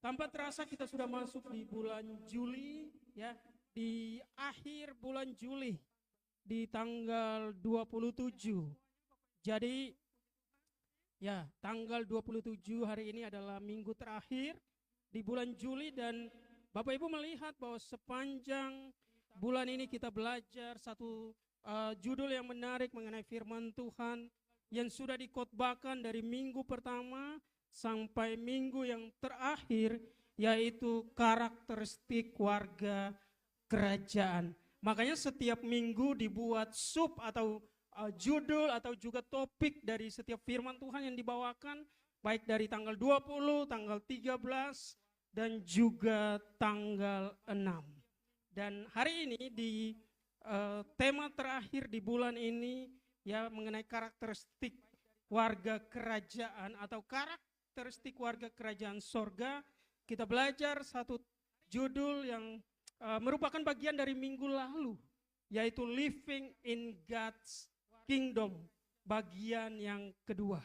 Tanpa terasa kita sudah masuk di bulan Juli, ya, di akhir bulan Juli, di tanggal 27. Jadi ya, tanggal 27 hari ini adalah minggu terakhir di bulan Juli, dan Bapak Ibu melihat bahwa sepanjang bulan ini kita belajar satu judul yang menarik mengenai firman Tuhan yang sudah dikotbahkan dari minggu pertama sampai minggu yang terakhir, yaitu karakteristik warga kerajaan. Makanya setiap minggu dibuat sub atau judul atau juga topik dari setiap firman Tuhan yang dibawakan, baik dari tanggal 20, tanggal 13, dan juga tanggal 6. Dan hari ini di tema terakhir di bulan ini, ya, mengenai karakteristik warga kerajaan atau karakteristik warga kerajaan sorga. Kita belajar satu judul yang merupakan bagian dari minggu lalu, yaitu Living in God's Kingdom, bagian yang kedua.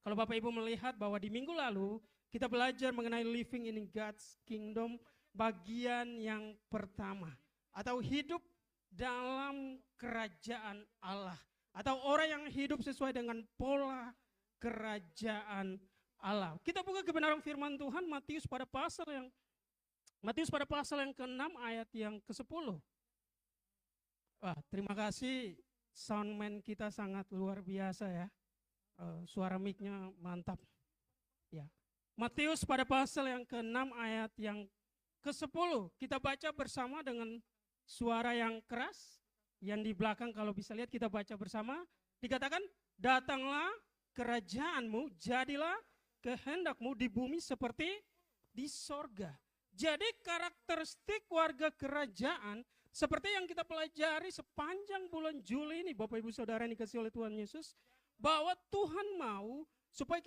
Kalau Bapak Ibu melihat bahwa di minggu lalu kita belajar mengenai Living in God's Kingdom, bagian yang pertama, atau hidup dalam kerajaan Allah, atau orang yang hidup sesuai dengan pola kerajaan Allah. Kita buka kebenaran firman Tuhan Matius pada pasal yang ke-6 ayat yang ke-10. Wah, terima kasih, soundman kita sangat luar biasa ya. Suara mic-nya mantap. Ya. Matius pada pasal yang ke-6 ayat yang ke-10. Kita baca bersama dengan suara yang keras. Yang di belakang kalau bisa lihat kita baca bersama. Dikatakan, datanglah kerajaanmu, jadilah kehendakmu di bumi seperti di sorga. Jadi karakteristik warga kerajaan seperti yang kita pelajari sepanjang bulan Juli ini, Bapak Ibu Saudara yang dikasihi oleh Tuhan Yesus, bahwa Tuhan mau supaya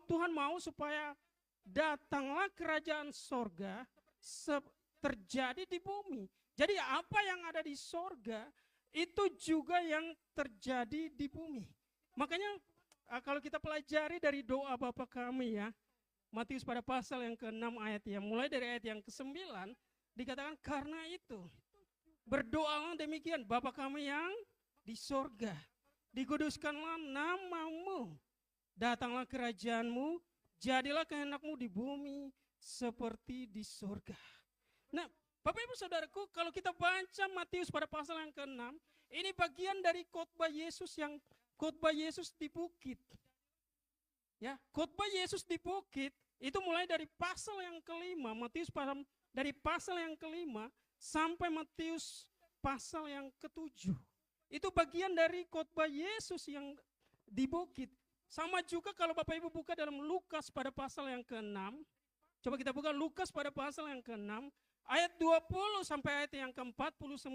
Tuhan mau supaya datanglah kerajaan sorga terjadi di bumi. Jadi apa yang ada di sorga itu juga yang terjadi di bumi. Makanya kalau kita pelajari dari doa Bapa kami, ya, Matius pada pasal yang ke-6 ayat yang mulai dari ayat yang ke-9 dikatakan, karena itu berdoalah demikian, Bapa kami yang di sorga, dikuduskanlah namamu, datanglah kerajaanmu, jadilah kehendakmu di bumi seperti di sorga. Nah, Bapak Ibu Saudaraku, kalau kita baca Matius pada pasal yang ke-6, ini bagian dari khotbah Yesus di bukit. Ya, khotbah Yesus di bukit itu mulai dari pasal yang ke-5, dari pasal yang ke-5 sampai Matius pasal yang ke-7. Itu bagian dari khotbah Yesus yang di bukit. Sama juga kalau Bapak Ibu buka dalam Lukas pada pasal yang ke-6. Coba kita buka Lukas pada pasal yang ke-6. Ayat 20 sampai ayat yang ke-49.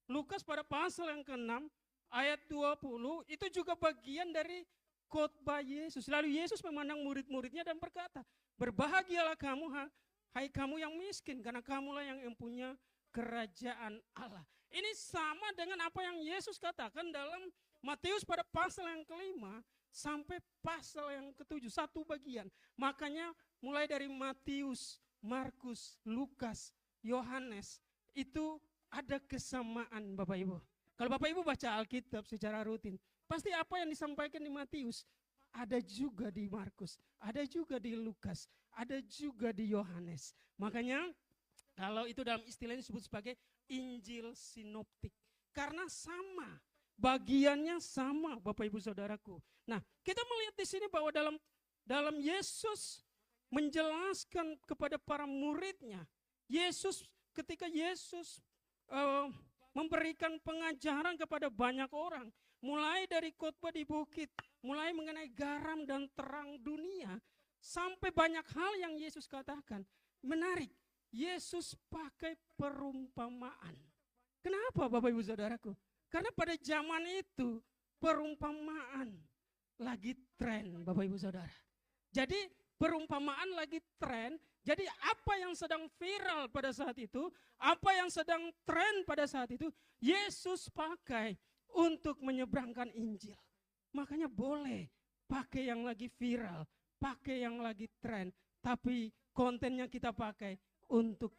Lukas pada pasal yang ke-6 ayat 20 itu juga bagian dari khotbah Yesus. Lalu Yesus memandang murid-muridnya dan berkata, berbahagialah kamu, hai kamu yang miskin, karena kamulah yang mempunyai kerajaan Allah. Ini sama dengan apa yang Yesus katakan dalam Matius pada pasal yang ke-5 sampai pasal yang ke-7, satu bagian. Makanya mulai dari Matius, Markus, Lukas, Yohanes, itu ada kesamaan Bapak Ibu. Kalau Bapak Ibu baca Alkitab secara rutin, pasti apa yang disampaikan di Matius, ada juga di Markus, ada juga di Lukas, ada juga di Yohanes. Makanya kalau itu dalam istilahnya disebut sebagai Injil sinoptik. Karena sama, bagiannya sama Bapak Ibu Saudaraku. Nah, kita melihat di sini bahwa dalam Yesus menjelaskan kepada para muridnya, ketika Yesus memberikan pengajaran kepada banyak orang, mulai dari khotbah di bukit, mulai mengenai garam dan terang dunia, sampai banyak hal yang Yesus katakan. Menarik, Yesus pakai perumpamaan. Kenapa Bapak Ibu Saudaraku? Karena pada zaman itu perumpamaan lagi tren Bapak Ibu Saudara. Jadi perumpamaan lagi tren, jadi apa yang sedang viral pada saat itu, apa yang sedang tren pada saat itu, Yesus pakai untuk menyeberangkan Injil. Makanya boleh pakai yang lagi viral, pakai yang lagi tren, tapi kontennya kita pakai untuk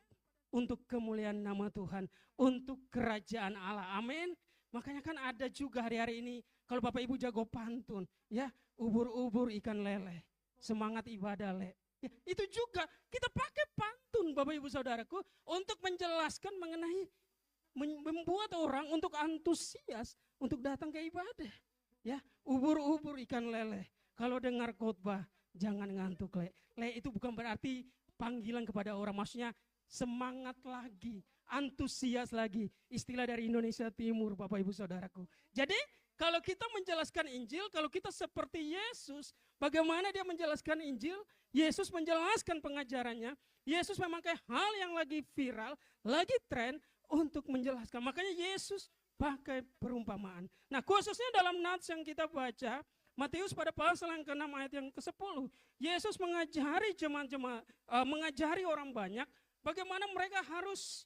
kemuliaan nama Tuhan, untuk kerajaan Allah. Amin. Makanya kan ada juga hari-hari ini, kalau Bapak Ibu jago pantun, ya, ubur-ubur ikan lele, semangat ibadah le. Ya, itu juga kita pakai pantun Bapak Ibu Saudaraku untuk menjelaskan mengenai membuat orang untuk antusias untuk datang ke ibadah. Ya, ubur-ubur ikan lele. Kalau dengar khotbah jangan ngantuk le. Le itu bukan berarti panggilan kepada orang, maksudnya semangat lagi, antusias lagi. Istilah dari Indonesia Timur Bapak Ibu Saudaraku. Jadi kalau kita menjelaskan Injil, kalau kita seperti Yesus, bagaimana dia menjelaskan Injil? Yesus menjelaskan pengajarannya. Yesus memakai hal yang lagi viral, lagi tren untuk menjelaskan. Makanya Yesus pakai perumpamaan. Nah, khususnya dalam nats yang kita baca, Matius pada pasal yang ke-6 ayat yang ke-10, Yesus mengajari jemaat-jemaat, mengajari orang banyak bagaimana mereka harus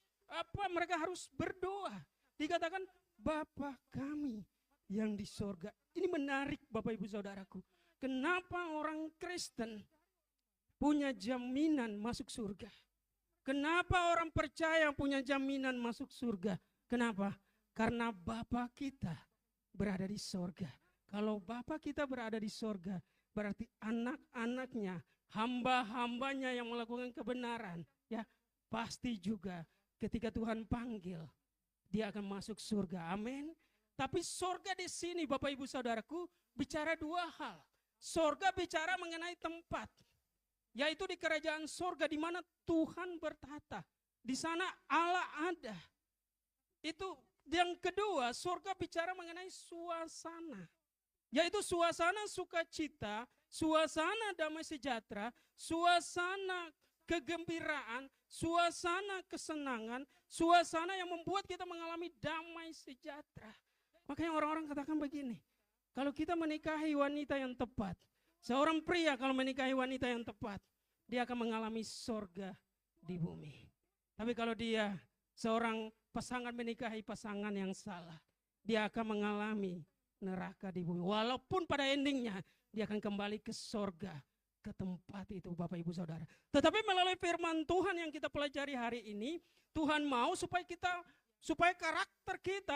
berdoa. Dikatakan Bapa kami yang di sorga. Ini menarik Bapak Ibu Saudaraku. Kenapa orang Kristen punya jaminan masuk surga? Kenapa orang percaya punya jaminan masuk surga? Kenapa? Karena Bapa kita berada di sorga. Kalau Bapa kita berada di sorga, berarti anak-anaknya, hamba-hambanya yang melakukan kebenaran, ya pasti juga ketika Tuhan panggil, dia akan masuk surga. Amin. Tapi sorga di sini Bapak Ibu Saudaraku bicara dua hal. Sorga bicara mengenai tempat, yaitu di kerajaan sorga di mana Tuhan bertata. Di sana Allah ada. Itu yang kedua, sorga bicara mengenai suasana, yaitu suasana sukacita, suasana damai sejahtera, suasana kegembiraan, suasana kesenangan, suasana yang membuat kita mengalami damai sejahtera. Makanya orang-orang katakan begini, kalau kita menikahi wanita yang tepat, seorang pria kalau menikahi wanita yang tepat, dia akan mengalami sorga di bumi. Tapi kalau dia seorang pasangan menikahi pasangan yang salah, dia akan mengalami neraka di bumi. Walaupun pada endingnya dia akan kembali ke sorga, ke tempat itu Bapak Ibu Saudara. Tetapi melalui firman Tuhan yang kita pelajari hari ini, Tuhan mau supaya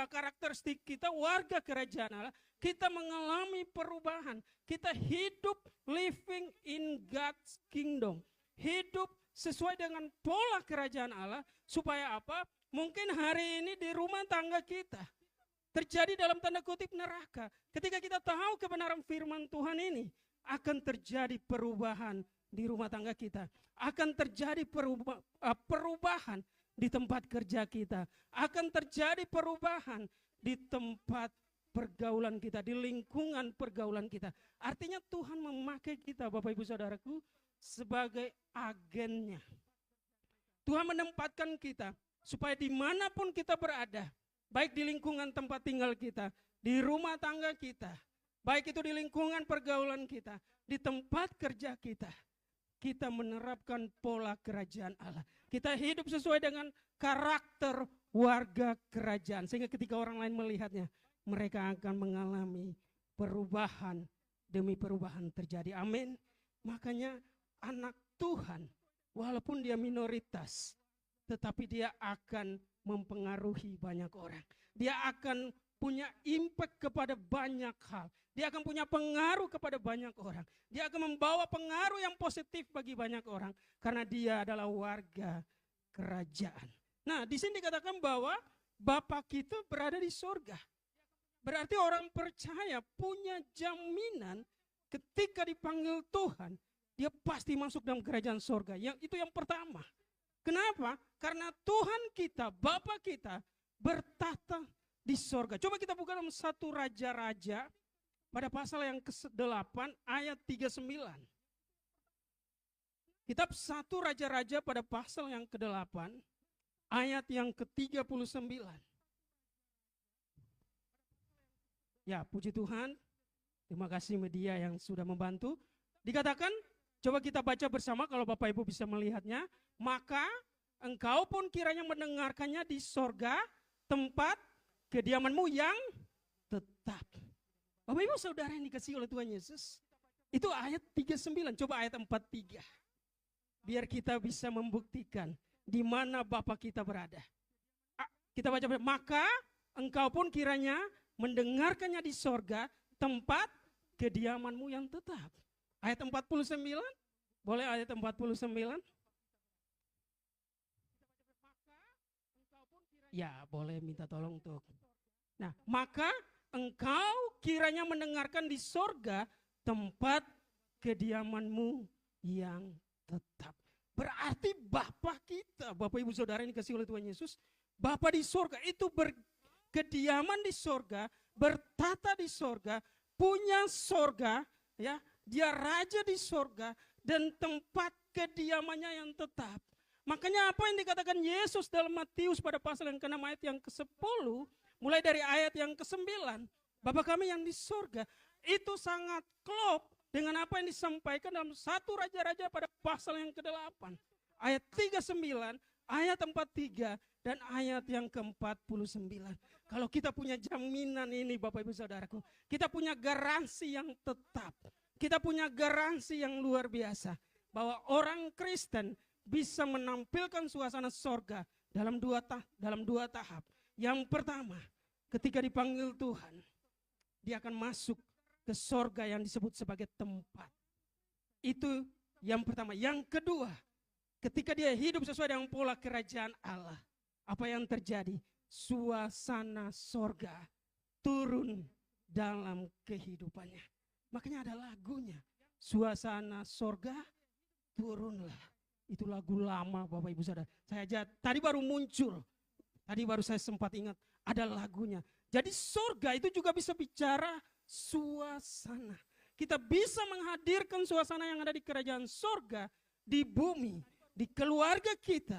karakteristik kita warga kerajaan Allah, kita mengalami perubahan. Kita hidup living in God's kingdom. Hidup sesuai dengan pola kerajaan Allah, supaya apa? Mungkin hari ini di rumah tangga kita terjadi dalam tanda kutip neraka. Ketika kita tahu kebenaran firman Tuhan ini, akan terjadi perubahan di rumah tangga kita. Akan terjadi perubahan di tempat kerja kita. Akan terjadi perubahan di tempat pergaulan kita, di lingkungan pergaulan kita. Artinya Tuhan memakai kita Bapak Ibu Saudaraku sebagai agennya. Tuhan menempatkan kita supaya dimanapun kita berada, baik di lingkungan tempat tinggal kita, di rumah tangga kita, baik itu di lingkungan pergaulan kita, di tempat kerja kita, kita menerapkan pola kerajaan Allah. Kita hidup sesuai dengan karakter warga kerajaan, sehingga ketika orang lain melihatnya, mereka akan mengalami perubahan demi perubahan terjadi. Amin. Makanya anak Tuhan, walaupun dia minoritas, tetapi dia akan mempengaruhi banyak orang. Dia akan punya impact kepada banyak hal. Dia akan punya pengaruh kepada banyak orang. Dia akan membawa pengaruh yang positif bagi banyak orang. Karena dia adalah warga kerajaan. Nah, di sini dikatakan bahwa Bapa kita berada di surga. Berarti orang percaya punya jaminan ketika dipanggil Tuhan, dia pasti masuk dalam kerajaan surga. Itu yang pertama. Kenapa? Karena Tuhan kita, Bapa kita bertata di surga. Coba kita buka dalam 1 Raja-Raja pada pasal yang ke-8 ayat 39. Kitab 1 Raja-Raja pada pasal yang ke-8 ayat yang ke-39. Ya, puji Tuhan. Terima kasih media yang sudah membantu. Dikatakan, coba kita baca bersama kalau Bapak Ibu bisa melihatnya. Maka engkau pun kiranya mendengarkannya di sorga, tempat kediamanmu yang tetap. Bapak Ibu Saudara yang dikasihi oleh Tuhan Yesus, itu ayat 39, coba ayat 43. biar kita bisa membuktikan di mana Bapa kita berada. Kita baca, maka engkau pun kiranya mendengarkannya di sorga, tempat kediamanmu yang tetap. Ayat 49, boleh ayat 49? Ya, boleh minta tolong tuh. Nah, maka engkau kiranya mendengarkan di sorga tempat kediamanmu yang tetap. Berarti Bapa kita, Bapak Ibu Saudara yang dikasihi oleh Tuhan Yesus, Bapa di sorga itu berkediaman di sorga, bertata di sorga, punya sorga, ya, dia raja di sorga dan tempat kediamannya yang tetap. Makanya apa yang dikatakan Yesus dalam Matius pada pasal yang ke-6 ayat yang ke-10, mulai dari ayat yang ke-9, Bapa kami yang di sorga, itu sangat klop dengan apa yang disampaikan dalam 1 Raja-Raja pada pasal yang ke-8. Ayat 39, ayat 43, dan ayat yang ke-49. Kalau kita punya jaminan ini Bapak Ibu Saudaraku, kita punya garansi yang tetap. Kita punya garansi yang luar biasa. Bahwa orang Kristen bisa menampilkan suasana sorga dalam dua tahap. Yang pertama, ketika dipanggil Tuhan, dia akan masuk ke sorga yang disebut sebagai tempat. Itu yang pertama. Yang kedua, ketika dia hidup sesuai dengan pola kerajaan Allah, apa yang terjadi? Suasana sorga turun dalam kehidupannya. Makanya ada lagunya, suasana sorga turunlah. Itu lagu lama Bapak Ibu Saudara. Tadi baru muncul, tadi baru saya sempat ingat ada lagunya. Jadi sorga itu juga bisa bicara suasana. Kita bisa menghadirkan suasana yang ada di kerajaan sorga di bumi, di keluarga kita,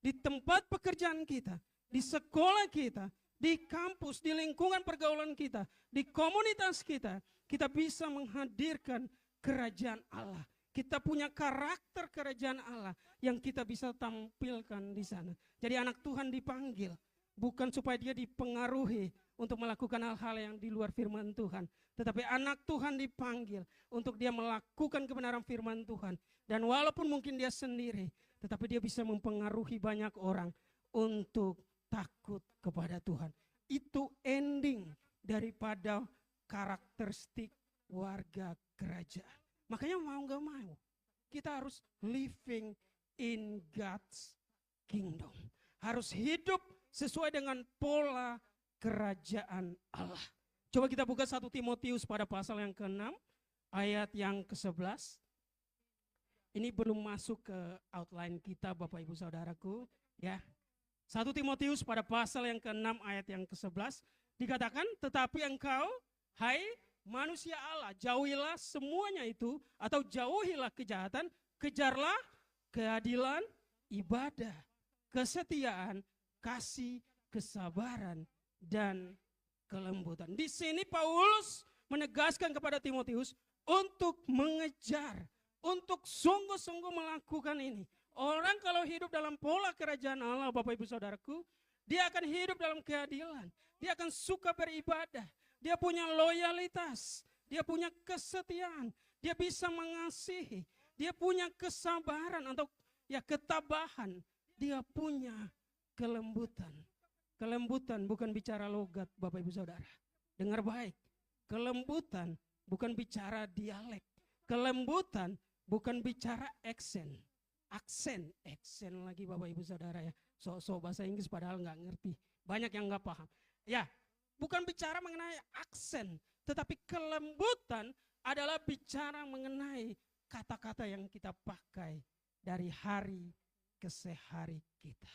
di tempat pekerjaan kita, di sekolah kita, di kampus, di lingkungan pergaulan kita, di komunitas kita. Kita bisa menghadirkan kerajaan Allah. Kita punya karakter kerajaan Allah yang kita bisa tampilkan di sana. Jadi anak Tuhan dipanggil bukan supaya dia dipengaruhi untuk melakukan hal-hal yang di luar firman Tuhan, tetapi anak Tuhan dipanggil untuk dia melakukan kebenaran firman Tuhan. Dan walaupun mungkin dia sendiri, tetapi dia bisa mempengaruhi banyak orang untuk takut kepada Tuhan. Itu ending daripada karakteristik warga kerajaan. Makanya mau gak mau, kita harus living in God's kingdom. Harus hidup sesuai dengan pola kerajaan Allah. Coba kita buka 1 Timotius pada pasal yang ke-6, ayat yang ke-11. Ini belum masuk ke outline kita Bapak Ibu Saudaraku. Ya. 1 Timotius pada pasal yang ke-6 ayat yang ke-11. Dikatakan, tetapi engkau, hai manusia Allah, jauhilah semuanya itu, atau jauhilah kejahatan, kejarlah keadilan, ibadah, kesetiaan, kasih, kesabaran, dan kelembutan. Di sini Paulus menegaskan kepada Timotius untuk mengejar, untuk sungguh-sungguh melakukan ini. Orang kalau hidup dalam pola kerajaan Allah, Bapak Ibu Saudaraku, dia akan hidup dalam keadilan. Dia akan suka beribadah. Dia punya loyalitas, dia punya kesetiaan, dia bisa mengasihi, dia punya kesabaran atau ya ketabahan, dia punya kelembutan. Kelembutan bukan bicara logat Bapak Ibu Saudara. Dengar baik, kelembutan bukan bicara dialek. Kelembutan bukan bicara aksen. Aksen lagi Bapak Ibu Saudara ya. So bahasa Inggris padahal nggak ngerti. Banyak yang nggak paham. Ya, bukan bicara mengenai aksen, tetapi kelembutan adalah bicara mengenai kata-kata yang kita pakai dari hari ke hari kita.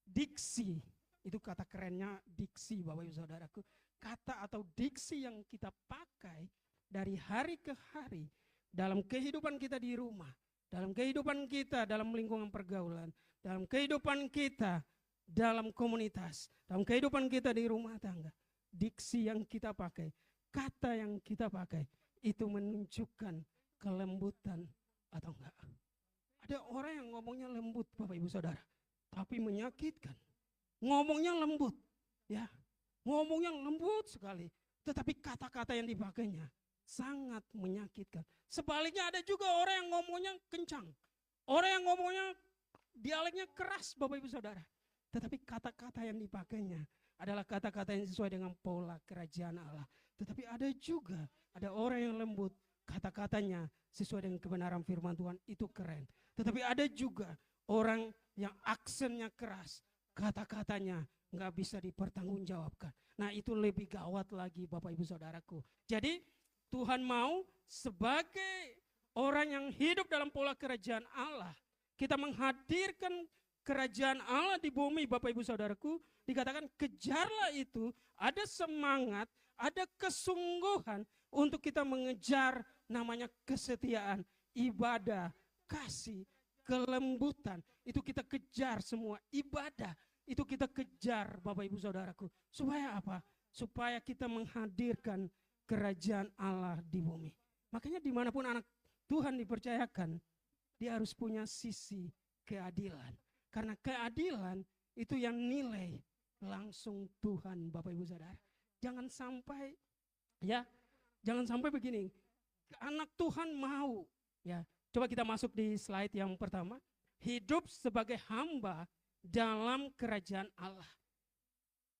Diksi, itu kata kerennya diksi Bapak Ibu Saudaraku. Kata atau diksi yang kita pakai dari hari ke hari dalam kehidupan kita di rumah, dalam kehidupan kita dalam lingkungan pergaulan, dalam kehidupan kita dalam komunitas, dalam kehidupan kita di rumah tangga. Diksi yang kita pakai, kata yang kita pakai, itu menunjukkan kelembutan atau enggak. Ada orang yang ngomongnya lembut Bapak Ibu Saudara, tapi menyakitkan. Ngomongnya lembut, ya, ngomongnya lembut sekali, tetapi kata-kata yang dipakainya sangat menyakitkan. Sebaliknya ada juga orang yang ngomongnya kencang, Orang yang ngomongnya dialeknya keras Bapak Ibu Saudara. Tetapi kata-kata yang dipakainya adalah kata-kata yang sesuai dengan pola kerajaan Allah. Tetapi ada orang yang lembut, kata-katanya sesuai dengan kebenaran firman Tuhan, itu keren. Tetapi ada juga orang yang aksennya keras, kata-katanya nggak bisa dipertanggungjawabkan. Nah itu lebih gawat lagi Bapak Ibu Saudaraku. Jadi Tuhan mau sebagai orang yang hidup dalam pola kerajaan Allah, kita menghadirkan kerajaan Allah di bumi Bapak Ibu Saudaraku, dikatakan kejarlah itu, ada semangat, ada kesungguhan untuk kita mengejar namanya kesetiaan, ibadah, kasih, kelembutan. Itu kita kejar semua, ibadah itu kita kejar Bapak Ibu Saudaraku. Supaya apa? Supaya kita menghadirkan kerajaan Allah di bumi. Makanya dimanapun anak Tuhan dipercayakan, dia harus punya sisi keadilan. Karena keadilan itu yang nilai langsung Tuhan Bapak Ibu Saudara. Jangan sampai begini. Anak Tuhan mau, ya. Coba kita masuk di slide yang pertama. Hidup sebagai hamba dalam kerajaan Allah.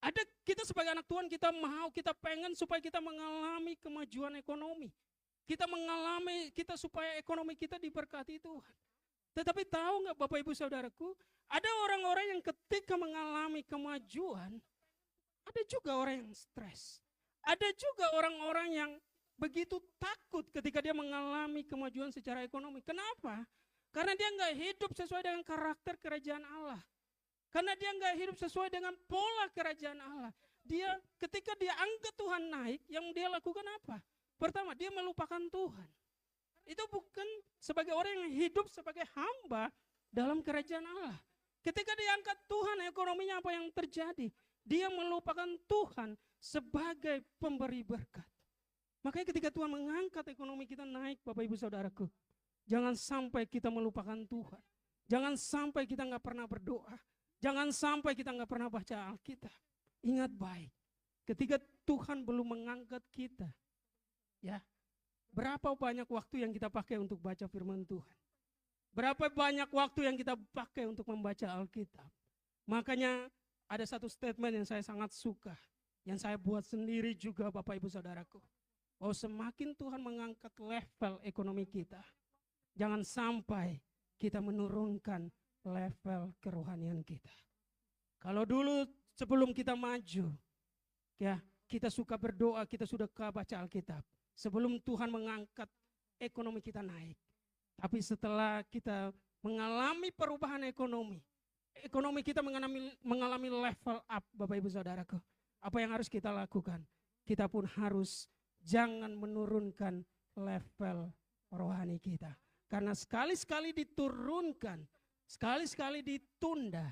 Ada kita sebagai anak Tuhan, kita pengen supaya kita mengalami kemajuan ekonomi. Kita supaya ekonomi kita diberkati Tuhan. Tetapi tahu nggak Bapak Ibu Saudaraku, ada orang-orang yang ketika mengalami kemajuan, ada juga orang yang stres. Ada juga orang-orang yang begitu takut ketika dia mengalami kemajuan secara ekonomi. Kenapa? Karena dia nggak hidup sesuai dengan karakter kerajaan Allah. Karena dia nggak hidup sesuai dengan pola kerajaan Allah. Ketika dia angkat Tuhan naik, yang dia lakukan apa? Pertama, dia melupakan Tuhan. Itu bukan sebagai orang yang hidup sebagai hamba dalam kerajaan Allah. Ketika diangkat Tuhan, ekonominya apa yang terjadi? Dia melupakan Tuhan sebagai pemberi berkat. Makanya ketika Tuhan mengangkat ekonomi kita naik, Bapak Ibu Saudaraku, jangan sampai kita melupakan Tuhan. Jangan sampai kita nggak pernah berdoa. Jangan sampai kita nggak pernah baca Alkitab. Ingat baik, ketika Tuhan belum mengangkat kita, ya, berapa banyak waktu yang kita pakai untuk baca firman Tuhan? Berapa banyak waktu yang kita pakai untuk membaca Alkitab? Makanya ada satu statement yang saya sangat suka, yang saya buat sendiri juga Bapak Ibu Saudaraku. Bahwa semakin Tuhan mengangkat level ekonomi kita, jangan sampai kita menurunkan level kerohanian kita. Kalau dulu sebelum kita maju, ya, kita suka berdoa, kita sudah baca Alkitab. Sebelum Tuhan mengangkat ekonomi kita naik. Tapi setelah kita mengalami perubahan ekonomi kita mengalami level up Bapak Ibu Saudaraku. Apa yang harus kita lakukan? Kita pun harus jangan menurunkan level rohani kita. Karena sekali-sekali diturunkan, sekali-sekali ditunda,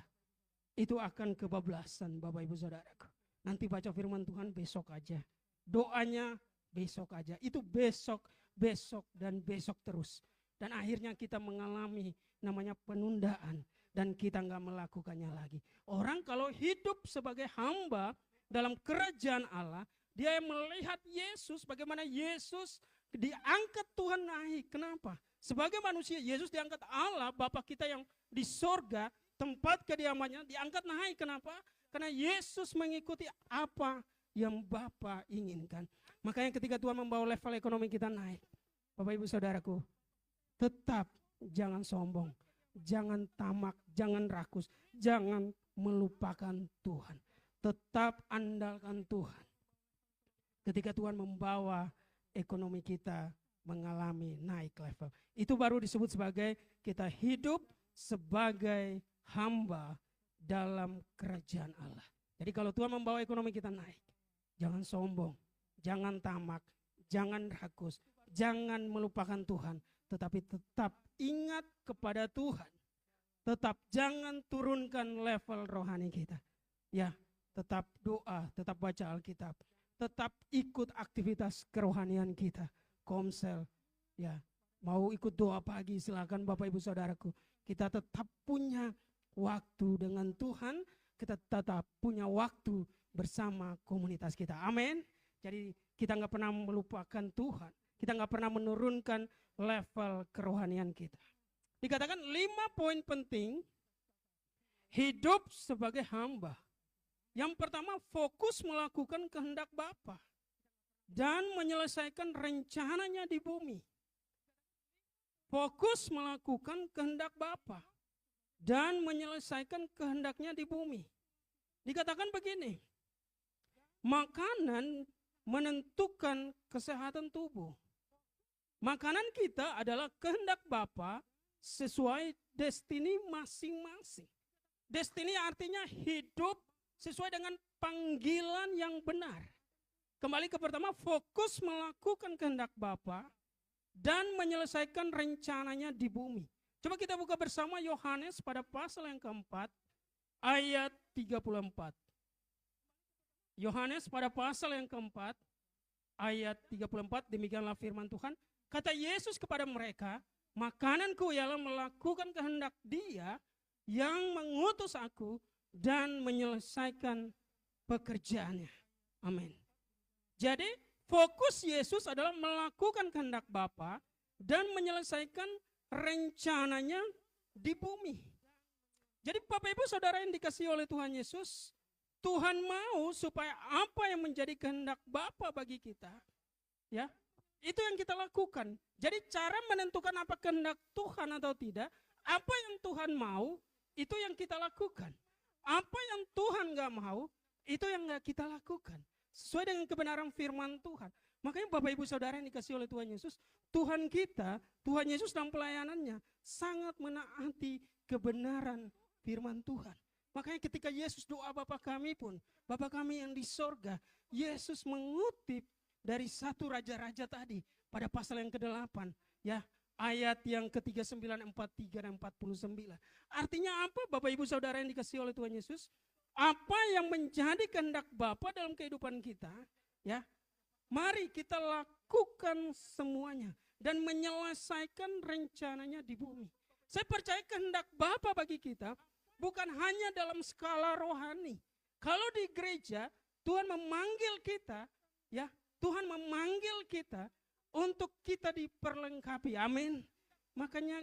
itu akan kebablasan Bapak Ibu Saudaraku. Nanti baca firman Tuhan besok aja. Doanya besok aja. Itu besok, besok, dan besok terus. Dan akhirnya kita mengalami namanya penundaan. Dan kita nggak melakukannya lagi. Orang kalau hidup sebagai hamba dalam kerajaan Allah, dia yang melihat Yesus, bagaimana Yesus diangkat Tuhan naik. Kenapa? Sebagai manusia, Yesus diangkat Allah, Bapa kita yang di sorga, tempat kediamannya, diangkat naik. Kenapa? Karena Yesus mengikuti apa yang Bapa inginkan. Makanya ketika Tuhan membawa level ekonomi kita naik, Bapak Ibu Saudaraku, tetap jangan sombong, jangan tamak, jangan rakus, jangan melupakan Tuhan. Tetap andalkan Tuhan. Ketika Tuhan membawa ekonomi kita mengalami naik level, itu baru disebut sebagai kita hidup sebagai hamba dalam kerajaan Allah. Jadi kalau Tuhan membawa ekonomi kita naik, jangan sombong, jangan tamak, jangan rakus, jangan melupakan Tuhan, tetapi tetap ingat kepada Tuhan. Tetap jangan turunkan level rohani kita. Ya, tetap doa, tetap baca Alkitab, tetap ikut aktivitas kerohanian kita. Komsel, ya, mau ikut doa pagi silakan Bapak Ibu Saudaraku. Kita tetap punya waktu dengan Tuhan, kita tetap punya waktu bersama komunitas kita. Amin. Jadi kita nggak pernah melupakan Tuhan, kita nggak pernah menurunkan level kerohanian kita. Dikatakan 5 poin penting hidup sebagai hamba. Yang pertama, fokus melakukan kehendak Bapa dan menyelesaikan rencananya di bumi. Fokus melakukan kehendak Bapa dan menyelesaikan kehendaknya di bumi. Dikatakan begini, makanan menentukan kesehatan tubuh. Makanan kita adalah kehendak Bapa sesuai destiny masing-masing. Destiny artinya hidup sesuai dengan panggilan yang benar. Kembali ke pertama, fokus melakukan kehendak Bapa dan menyelesaikan rencananya di bumi. Coba kita buka bersama Yohanes pada pasal yang keempat, ayat 34. Yohanes pada pasal yang keempat, ayat 34, demikianlah firman Tuhan. Kata Yesus kepada mereka, makananku ialah melakukan kehendak Dia yang mengutus aku dan menyelesaikan pekerjaannya. Amin. Jadi fokus Yesus adalah melakukan kehendak Bapa dan menyelesaikan rencananya di bumi. Jadi Bapak Ibu Saudara yang dikasihi oleh Tuhan Yesus, Tuhan mau supaya apa yang menjadi kehendak Bapa bagi kita, ya, itu yang kita lakukan. Jadi cara menentukan apa kehendak Tuhan atau tidak, apa yang Tuhan mau, itu yang kita lakukan. Apa yang Tuhan gak mau, itu yang gak kita lakukan. Sesuai dengan kebenaran firman Tuhan. Makanya Bapak Ibu Saudara yang dikasihi oleh Tuhan Yesus, Tuhan kita, Tuhan Yesus dalam pelayanannya sangat menaati kebenaran firman Tuhan. Makanya ketika Yesus doa Bapa kami pun, Bapa kami yang di sorga, Yesus mengutip dari satu raja-raja tadi pada pasal yang ke-8, ya, ayat yang ke-39, 43 dan 49. Artinya apa Bapak Ibu Saudara yang dikasihi oleh Tuhan Yesus? Apa yang menjadi kehendak Bapa dalam kehidupan kita, ya, mari kita lakukan semuanya dan menyelesaikan rencananya di bumi. Saya percaya kehendak Bapa bagi kita bukan hanya dalam skala rohani. Kalau di gereja Tuhan memanggil kita, ya, Tuhan memanggil kita untuk kita diperlengkapi. Amin. Makanya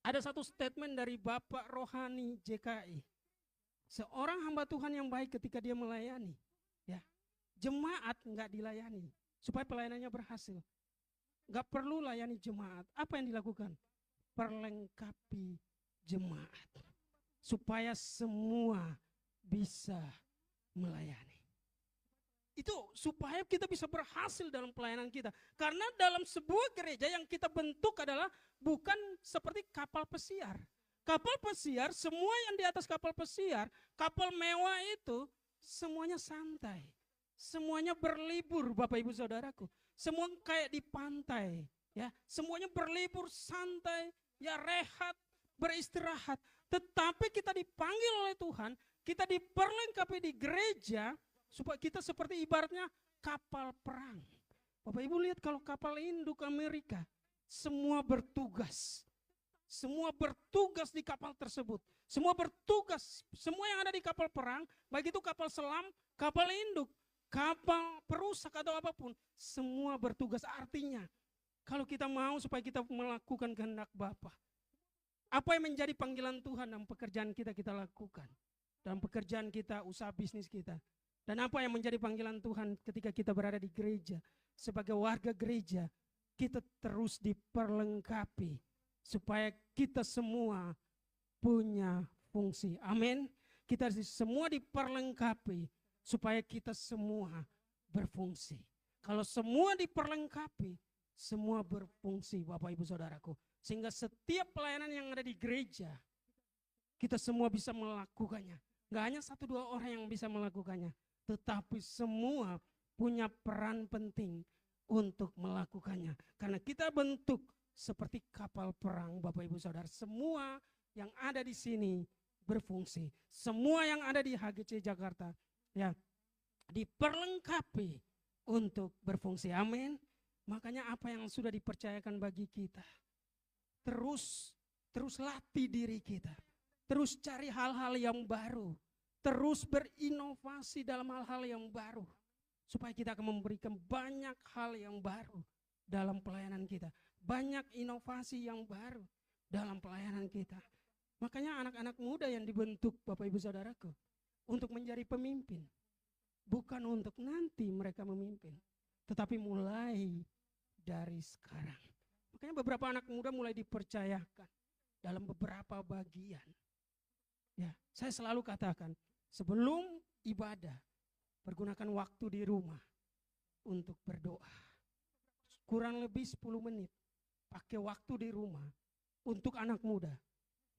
ada satu statement dari Bapak Rohani JKI. Seorang hamba Tuhan yang baik ketika dia melayani, ya, jemaat nggak dilayani supaya pelayanannya berhasil. Nggak perlu layani jemaat. Apa yang dilakukan? Perlengkapi jemaat supaya semua bisa melayani. Itu supaya kita bisa berhasil dalam pelayanan kita. Karena dalam sebuah gereja yang kita bentuk adalah bukan seperti kapal pesiar. Kapal pesiar, semua yang di atas kapal pesiar, kapal mewah itu semuanya santai. Semuanya berlibur Bapak Ibu Saudaraku. Semua kayak di pantai, ya. Semuanya berlibur santai, ya, rehat, beristirahat. Tetapi kita dipanggil oleh Tuhan, kita diperlengkapi di gereja supaya kita seperti ibaratnya kapal perang. Bapak Ibu lihat kalau kapal induk Amerika, semua bertugas. Semua bertugas di kapal tersebut. Semua bertugas, semua yang ada di kapal perang, baik itu kapal selam, kapal induk, kapal perusak atau apapun, semua bertugas. Artinya, kalau kita mau supaya kita melakukan kehendak Bapa, apa yang menjadi panggilan Tuhan dalam pekerjaan kita, kita lakukan. Dalam pekerjaan kita, usaha bisnis kita. Dan apa yang menjadi panggilan Tuhan ketika kita berada di gereja, sebagai warga gereja, kita terus diperlengkapi supaya kita semua punya fungsi. Amin. Kita semua diperlengkapi supaya kita semua berfungsi. Kalau semua diperlengkapi, semua berfungsi Bapak Ibu Saudaraku. Sehingga setiap pelayanan yang ada di gereja, kita semua bisa melakukannya. Gak hanya 1-2 orang yang bisa melakukannya, tetapi semua punya peran penting untuk melakukannya. Karena kita bentuk seperti kapal perang Bapak Ibu Saudara. Semua yang ada di sini berfungsi. Semua yang ada di HGC Jakarta, ya, diperlengkapi untuk berfungsi. Amin. Makanya apa yang sudah dipercayakan bagi kita, terus latih diri kita. Terus cari hal-hal yang baru. Terus berinovasi dalam hal-hal yang baru. Supaya kita akan memberikan banyak hal yang baru dalam pelayanan kita. Banyak inovasi yang baru. dalam pelayanan kita. Makanya anak-anak muda yang dibentuk Bapak Ibu Saudaraku untuk menjadi pemimpin. Bukan untuk nanti mereka memimpin, tetapi mulai dari sekarang. Makanya beberapa anak muda mulai dipercayakan dalam beberapa bagian. Ya, saya selalu katakan, sebelum ibadah, pergunakan waktu di rumah untuk berdoa. Kurang lebih 10 menit, pakai waktu di rumah untuk anak muda.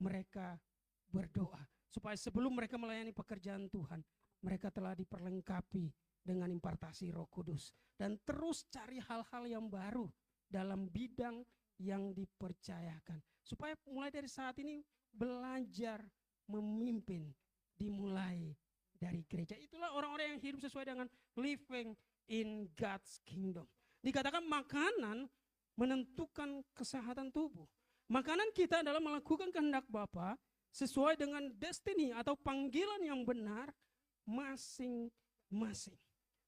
Mereka berdoa, supaya sebelum mereka melayani pekerjaan Tuhan, mereka telah diperlengkapi dengan impartasi Roh Kudus. Dan terus cari hal-hal yang baru dalam bidang yang dipercayakan. Supaya mulai dari saat ini belajar memimpin dimulai dari gereja. Itulah orang-orang yang hidup sesuai dengan living in God's kingdom. Dikatakan makanan menentukan kesehatan tubuh. Makanan kita adalah melakukan kehendak Bapa sesuai dengan destiny atau panggilan yang benar masing-masing.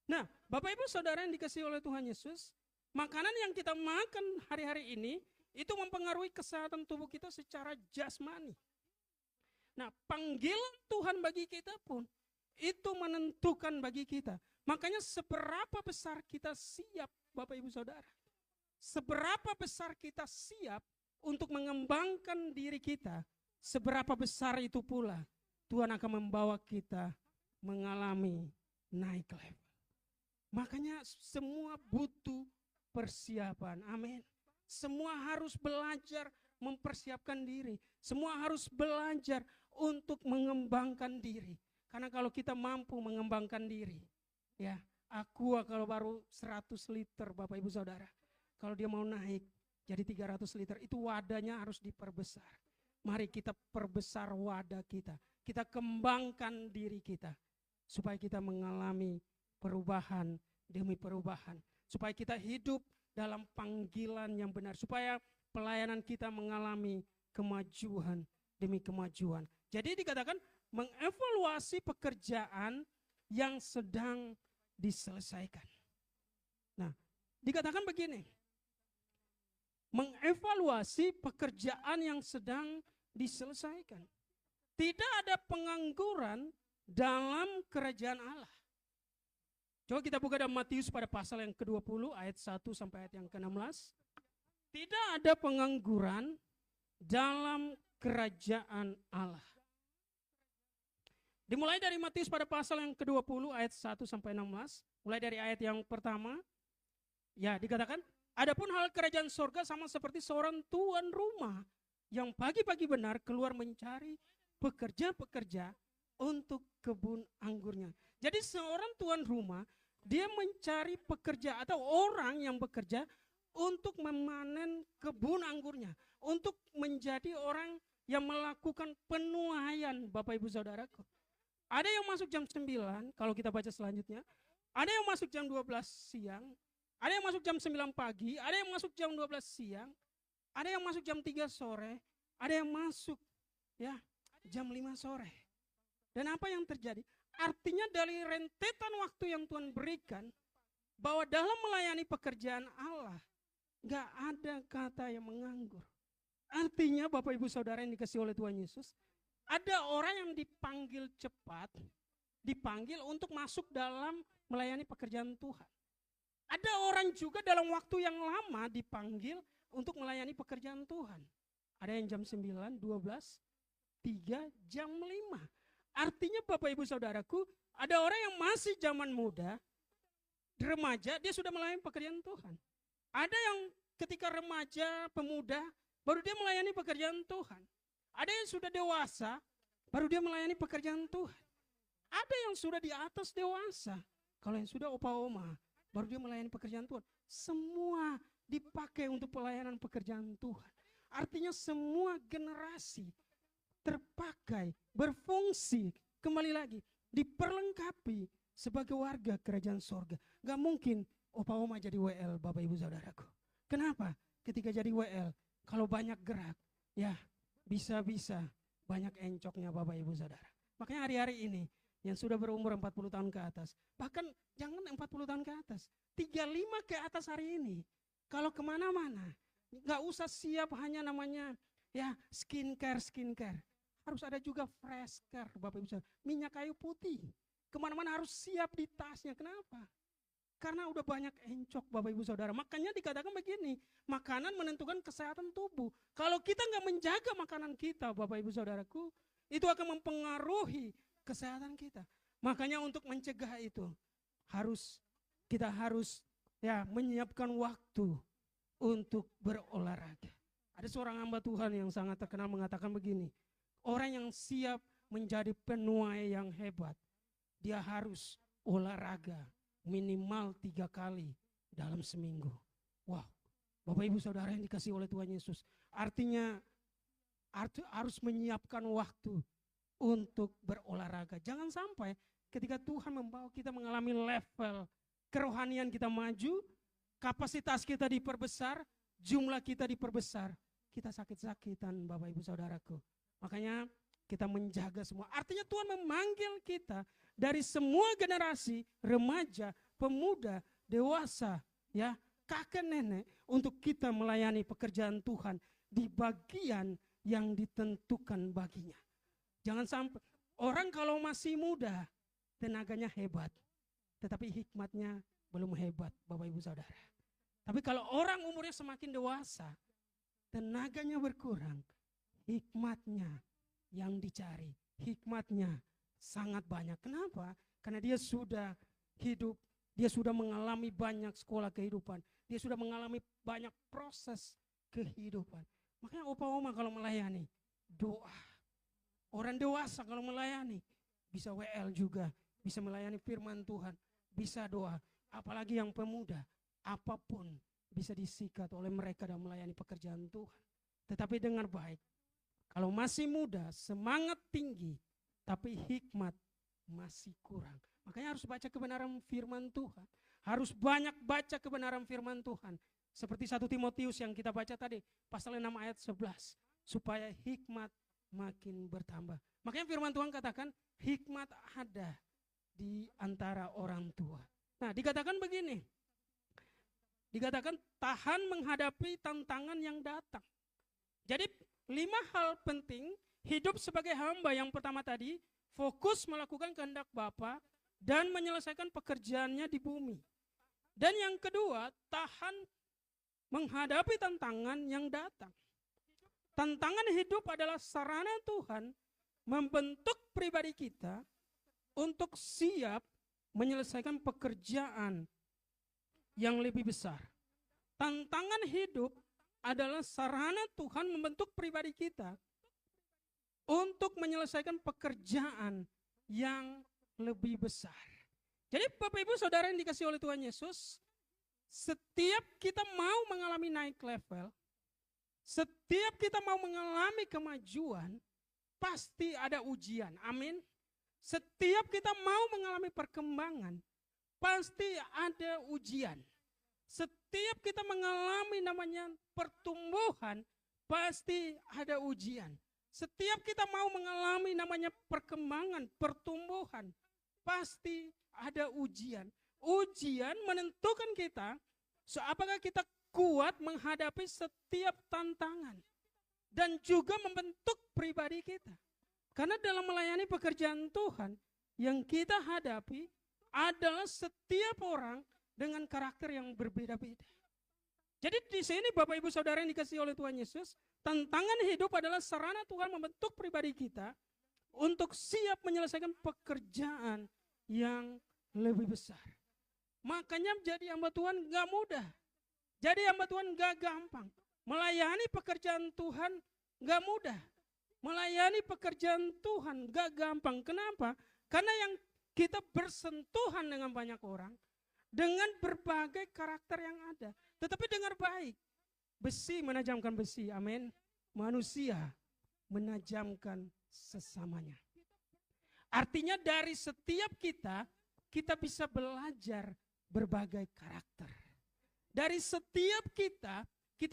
Nah, Bapak Ibu Saudara yang dikasihi oleh Tuhan Yesus, makanan yang kita makan hari-hari ini itu mempengaruhi kesehatan tubuh kita secara jasmani. Nah, panggilan Tuhan bagi kita pun itu menentukan bagi kita. Makanya seberapa besar kita siap, Bapak Ibu Saudara. Seberapa besar kita siap untuk mengembangkan diri kita, seberapa besar itu pula Tuhan akan membawa kita mengalami naik level. Makanya semua butuh persiapan. Amin. Semua harus belajar mempersiapkan diri. Semua harus belajar untuk mengembangkan diri. Karena kalau kita mampu mengembangkan diri, ya, aqua kalau baru 100 liter Bapak Ibu Saudara, kalau dia mau naik jadi 300 liter, itu wadahnya harus diperbesar. Mari kita perbesar wadah kita. Kita kembangkan diri kita. Supaya kita mengalami perubahan demi perubahan. Supaya kita hidup dalam panggilan yang benar. Supaya pelayanan kita mengalami kemajuan demi kemajuan. Jadi dikatakan mengevaluasi pekerjaan yang sedang diselesaikan. Nah, dikatakan begini. Mengevaluasi pekerjaan yang sedang diselesaikan. Tidak ada pengangguran dalam kerajaan Allah. Coba kita buka dalam Matius pada pasal yang ke-20 ayat 1 sampai ayat yang ke-16. Tidak ada pengangguran dalam kerajaan Allah. Dimulai dari Matius pada pasal yang ke-20 ayat 1 sampai 16. Mulai dari ayat yang pertama. Ya, dikatakan, adapun hal kerajaan sorga sama seperti seorang tuan rumah yang pagi-pagi benar keluar mencari pekerja-pekerja untuk kebun anggurnya. Jadi seorang tuan rumah, dia mencari pekerja atau orang yang bekerja untuk memanen kebun anggurnya. Untuk menjadi orang yang melakukan penuaian, Bapak Ibu Saudaraku. Ada yang masuk jam 9, kalau kita baca selanjutnya. Ada yang masuk jam 12 siang. Ada yang masuk jam 9 pagi, ada yang masuk jam 12 siang, ada yang masuk jam 3 sore, ada yang masuk ya jam 5 sore. Dan apa yang terjadi? Artinya dari rentetan waktu yang Tuhan berikan, bahwa dalam melayani pekerjaan Allah, gak ada kata yang menganggur. Artinya Bapak Ibu Saudara yang dikasihi oleh Tuhan Yesus, ada orang yang dipanggil cepat, dipanggil untuk masuk dalam melayani pekerjaan Tuhan. Ada orang juga dalam waktu yang lama dipanggil untuk melayani pekerjaan Tuhan. Ada yang jam 9, 12, 3, jam 5. Artinya Bapak Ibu Saudaraku, ada orang yang masih zaman muda, remaja, dia sudah melayani pekerjaan Tuhan. Ada yang ketika remaja, pemuda, baru dia melayani pekerjaan Tuhan. Ada yang sudah dewasa, baru dia melayani pekerjaan Tuhan. Ada yang sudah di atas dewasa, kalau yang sudah opa-oma, baru dia melayani pekerjaan Tuhan. Semua dipakai untuk pelayanan pekerjaan Tuhan. Artinya semua generasi terpakai, berfungsi, kembali lagi, diperlengkapi sebagai warga kerajaan sorga. Gak mungkin opa oma jadi WL, Bapak Ibu Saudaraku. Kenapa? Ketika jadi WL, kalau banyak gerak, ya bisa-bisa banyak encoknya Bapak Ibu Saudara. Makanya hari-hari ini, yang sudah berumur 40 tahun ke atas. Bahkan jangan 40 tahun ke atas. 35 ke atas hari ini. Kalau kemana-mana. Gak usah siap hanya namanya Ya, skincare. Harus ada juga fresh care, Bapak Ibu Saudara. Minyak kayu putih. Kemana-mana harus siap di tasnya. Kenapa? Karena udah banyak encok, Bapak Ibu Saudara. Makanya dikatakan begini, makanan menentukan kesehatan tubuh. Kalau kita nggak menjaga makanan kita, Bapak Ibu Saudaraku, itu akan mempengaruhi kesehatan kita. Makanya untuk mencegah itu, kita harus ya menyiapkan waktu untuk berolahraga. Ada seorang hamba Tuhan yang sangat terkenal mengatakan begini, orang yang siap menjadi penuai yang hebat, dia harus olahraga minimal 3 kali dalam seminggu. Wow, Bapak Ibu Saudara yang dikasih oleh Tuhan Yesus, artinya harus menyiapkan waktu untuk berolahraga. Jangan sampai ketika Tuhan membawa kita mengalami level kerohanian kita maju, kapasitas kita diperbesar, jumlah kita diperbesar, kita sakit-sakitan, Bapak Ibu Saudaraku. Makanya kita menjaga semua. Artinya Tuhan memanggil kita dari semua generasi, remaja, pemuda, dewasa, ya, kakek nenek, untuk kita melayani pekerjaan Tuhan di bagian yang ditentukan baginya. Jangan sampai orang kalau masih muda tenaganya hebat, tetapi hikmatnya belum hebat, Bapak Ibu Saudara. Tapi kalau orang umurnya semakin dewasa, tenaganya berkurang, hikmatnya yang dicari, hikmatnya sangat banyak. Kenapa? Karena dia sudah hidup, dia sudah mengalami banyak sekolah kehidupan, dia sudah mengalami banyak proses kehidupan. Makanya opa-oma kalau melayani, doa. Orang dewasa kalau melayani, bisa WL juga, bisa melayani firman Tuhan, bisa doa. Apalagi yang pemuda, apapun bisa disikat oleh mereka dan melayani pekerjaan Tuhan. Tetapi dengar baik, kalau masih muda, semangat tinggi, tapi hikmat masih kurang. Makanya harus baca kebenaran firman Tuhan. Harus banyak baca kebenaran firman Tuhan. Seperti 1 Timotius yang kita baca tadi, pasal 6 ayat 11. Supaya hikmat makin bertambah. Makanya firman Tuhan katakan, hikmat ada di antara orang tua. Nah, dikatakan begini. Dikatakan tahan menghadapi tantangan yang datang. Jadi 5 hal penting hidup sebagai hamba. Yang pertama tadi, fokus melakukan kehendak Bapa dan menyelesaikan pekerjaannya di bumi. Dan yang kedua, tahan menghadapi tantangan yang datang. Tantangan hidup adalah sarana Tuhan membentuk pribadi kita untuk siap menyelesaikan pekerjaan yang lebih besar. Tantangan hidup adalah sarana Tuhan membentuk pribadi kita untuk menyelesaikan pekerjaan yang lebih besar. Jadi Bapak Ibu Saudara yang dikasih oleh Tuhan Yesus, setiap kita mau mengalami naik level, setiap kita mau mengalami kemajuan, pasti ada ujian. Amin. Setiap kita mau mengalami perkembangan, pasti ada ujian. Setiap kita mengalami namanya pertumbuhan, pasti ada ujian. Setiap kita mau mengalami namanya perkembangan, pertumbuhan, pasti ada ujian. Ujian menentukan kita, apakah kita kuat menghadapi setiap tantangan. Dan juga membentuk pribadi kita. Karena dalam melayani pekerjaan Tuhan, yang kita hadapi adalah setiap orang dengan karakter yang berbeda-beda. Jadi di sini Bapak Ibu Saudara yang dikasihi oleh Tuhan Yesus, tantangan hidup adalah sarana Tuhan membentuk pribadi kita untuk siap menyelesaikan pekerjaan yang lebih besar. Makanya menjadi hamba Tuhan gak mudah. Jadi hamba Tuhan gak gampang. Melayani pekerjaan Tuhan gak mudah. Melayani pekerjaan Tuhan gak gampang. Kenapa? Karena yang kita bersentuhan dengan banyak orang, dengan berbagai karakter yang ada. Tetapi dengar baik, besi menajamkan besi, amin. Manusia menajamkan sesamanya. Artinya dari setiap kita bisa belajar berbagai karakter. Dari setiap kita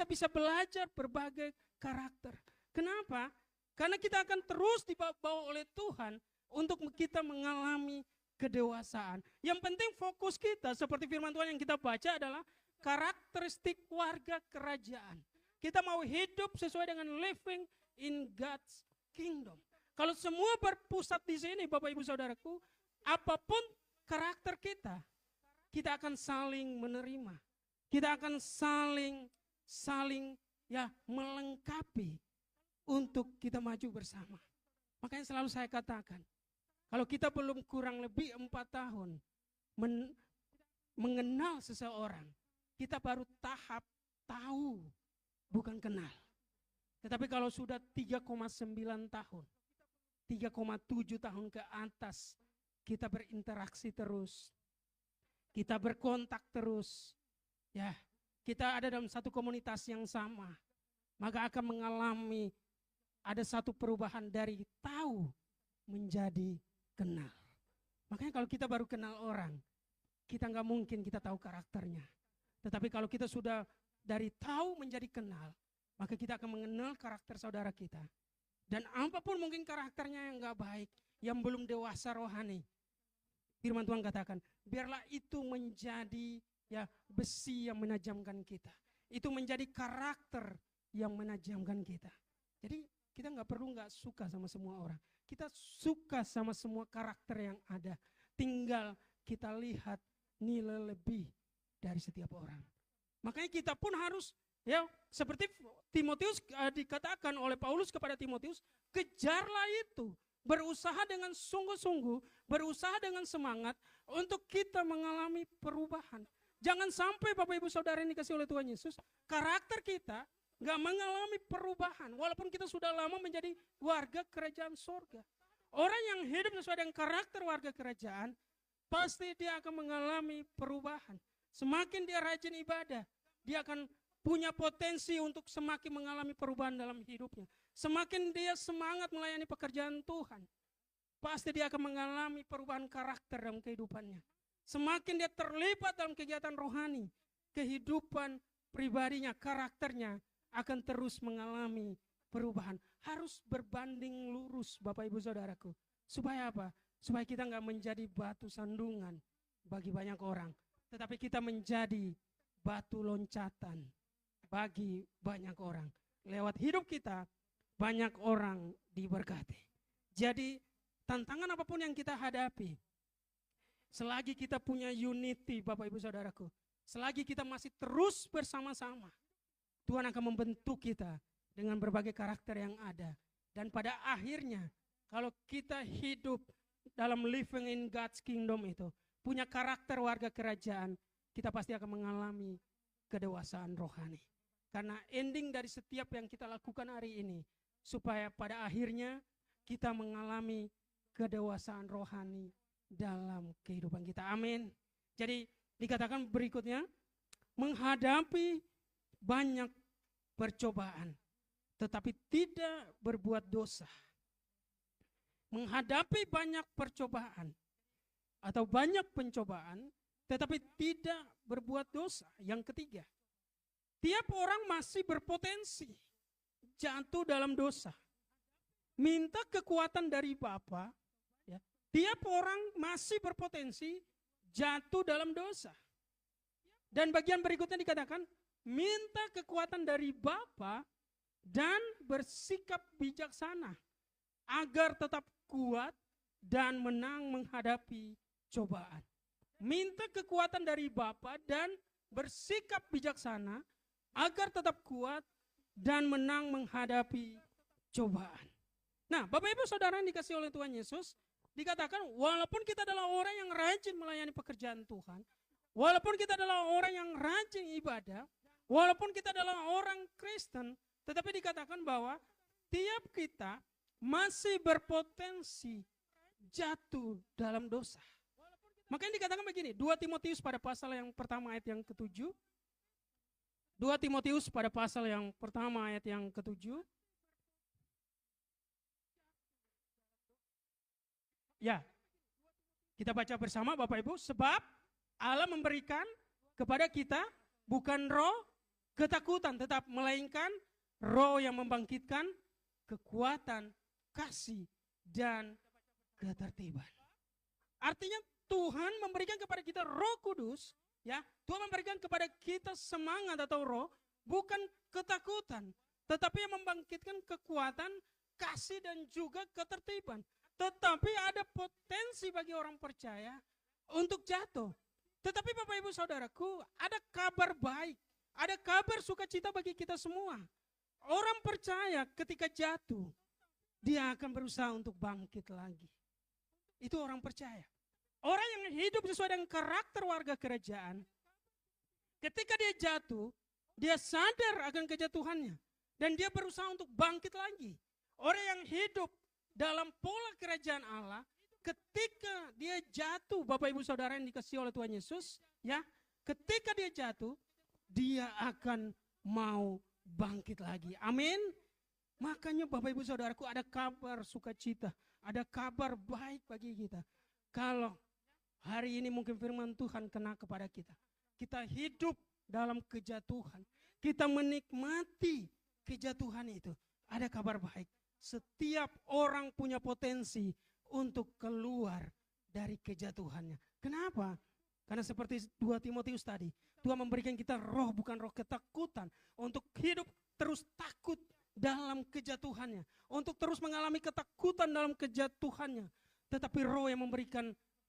bisa belajar berbagai karakter. Kenapa? Karena kita akan terus dibawa oleh Tuhan untuk kita mengalami kedewasaan. Yang penting fokus kita seperti firman Tuhan yang kita baca adalah karakteristik warga kerajaan. Kita mau hidup sesuai dengan living in God's kingdom. Kalau semua berpusat di sini, Bapak Ibu Saudaraku, apapun karakter kita akan saling menerima. Kita akan saling ya melengkapi untuk kita maju bersama. Makanya selalu saya katakan, kalau kita belum kurang lebih 4 tahun mengenal seseorang, kita baru tahap tahu, bukan kenal. Tetapi kalau sudah 3,9 tahun, 3,7 tahun ke atas, kita berinteraksi terus, kita berkontak terus, ya, kita ada dalam satu komunitas yang sama, maka akan mengalami ada satu perubahan dari tahu menjadi kenal. Makanya kalau kita baru kenal orang, kita nggak mungkin kita tahu karakternya. Tetapi kalau kita sudah dari tahu menjadi kenal, maka kita akan mengenal karakter saudara kita. Dan apapun mungkin karakternya yang nggak baik, yang belum dewasa rohani, firman Tuhan katakan, biarlah itu menjadi ya besi yang menajamkan kita. Itu menjadi karakter yang menajamkan kita. Jadi kita nggak suka sama semua orang. Kita suka sama semua karakter yang ada. Tinggal kita lihat nilai lebih dari setiap orang. Makanya kita pun harus ya seperti Timotius dikatakan oleh Paulus kepada Timotius, kejarlah itu, berusaha dengan sungguh-sungguh, berusaha dengan semangat untuk kita mengalami perubahan. Jangan sampai Bapak Ibu Saudara yang dikasih oleh Tuhan Yesus, karakter kita nggak mengalami perubahan walaupun kita sudah lama menjadi warga kerajaan sorga. Orang yang hidup sesuai dengan karakter warga kerajaan, pasti dia akan mengalami perubahan. Semakin dia rajin ibadah, dia akan punya potensi untuk semakin mengalami perubahan dalam hidupnya. Semakin dia semangat melayani pekerjaan Tuhan, pasti dia akan mengalami perubahan karakter dalam kehidupannya. Semakin dia terlibat dalam kegiatan rohani, kehidupan pribadinya, karakternya akan terus mengalami perubahan. Harus berbanding lurus Bapak Ibu Saudaraku. Supaya apa? Supaya kita nggak menjadi batu sandungan bagi banyak orang, tetapi kita menjadi batu loncatan bagi banyak orang. Lewat hidup kita, banyak orang diberkati. Jadi tantangan apapun yang kita hadapi, selagi kita punya unity Bapak Ibu Saudaraku, selagi kita masih terus bersama-sama, Tuhan akan membentuk kita dengan berbagai karakter yang ada. Dan pada akhirnya, kalau kita hidup dalam living in God's kingdom itu, punya karakter warga kerajaan, kita pasti akan mengalami kedewasaan rohani. Karena ending dari setiap yang kita lakukan hari ini, supaya pada akhirnya kita mengalami kedewasaan rohani dalam kehidupan kita. Amin. Jadi dikatakan berikutnya, menghadapi banyak percobaan, tetapi tidak berbuat dosa. Menghadapi banyak percobaan atau banyak pencobaan, tetapi tidak berbuat dosa. Yang ketiga, tiap orang masih berpotensi jatuh dalam dosa. Minta kekuatan dari Bapa. Ya. Tiap orang masih berpotensi jatuh dalam dosa. Dan bagian berikutnya dikatakan, minta kekuatan dari Bapa dan bersikap bijaksana agar tetap kuat dan menang menghadapi cobaan. Minta kekuatan dari Bapa dan bersikap bijaksana agar tetap kuat dan menang menghadapi cobaan. Nah, Bapak Ibu Saudara yang dikasih oleh Tuhan Yesus, dikatakan walaupun kita adalah orang yang rajin melayani pekerjaan Tuhan, walaupun kita adalah orang yang rajin ibadah, walaupun kita adalah orang Kristen, tetapi dikatakan bahwa tiap kita masih berpotensi jatuh dalam dosa. Makanya dikatakan begini, 2 Timotius pada pasal yang pertama ayat yang ke-7. 2 Timotius pada pasal yang pertama ayat yang ke-7. Ya, kita baca bersama Bapak Ibu. Sebab Allah memberikan kepada kita bukan roh ketakutan, tetap melainkan roh yang membangkitkan kekuatan, kasih, dan ketertiban. Artinya Tuhan memberikan kepada kita Roh Kudus, ya. Tuhan memberikan kepada kita semangat atau roh bukan ketakutan, tetapi yang membangkitkan kekuatan, kasih dan juga ketertiban. Tetapi ada potensi bagi orang percaya untuk jatuh. Tetapi Bapak Ibu Saudaraku, ada kabar baik, ada kabar sukacita bagi kita semua. Orang percaya ketika jatuh, dia akan berusaha untuk bangkit lagi. Itu orang percaya. Orang yang hidup sesuai dengan karakter warga kerajaan, ketika dia jatuh, dia sadar akan kejatuhannya. Dan dia berusaha untuk bangkit lagi. Orang yang hidup dalam pola kerajaan Allah, ketika dia jatuh, Bapak Ibu Saudara yang dikasihi oleh Tuhan Yesus, ya, ketika dia jatuh, dia akan mau bangkit lagi. Amin. Makanya Bapak Ibu Saudaraku, ada kabar sukacita, ada kabar baik bagi kita. Kalau hari ini mungkin firman Tuhan kena kepada kita, kita hidup dalam kejatuhan, kita menikmati kejatuhan itu, ada kabar baik. Setiap orang punya potensi untuk keluar dari kejatuhannya. Kenapa? Karena seperti 2 Timotius tadi, Tuhan memberikan kita roh, bukan roh ketakutan, untuk hidup terus takut dalam kejatuhannya, untuk terus mengalami ketakutan dalam kejatuhannya, tetapi roh yang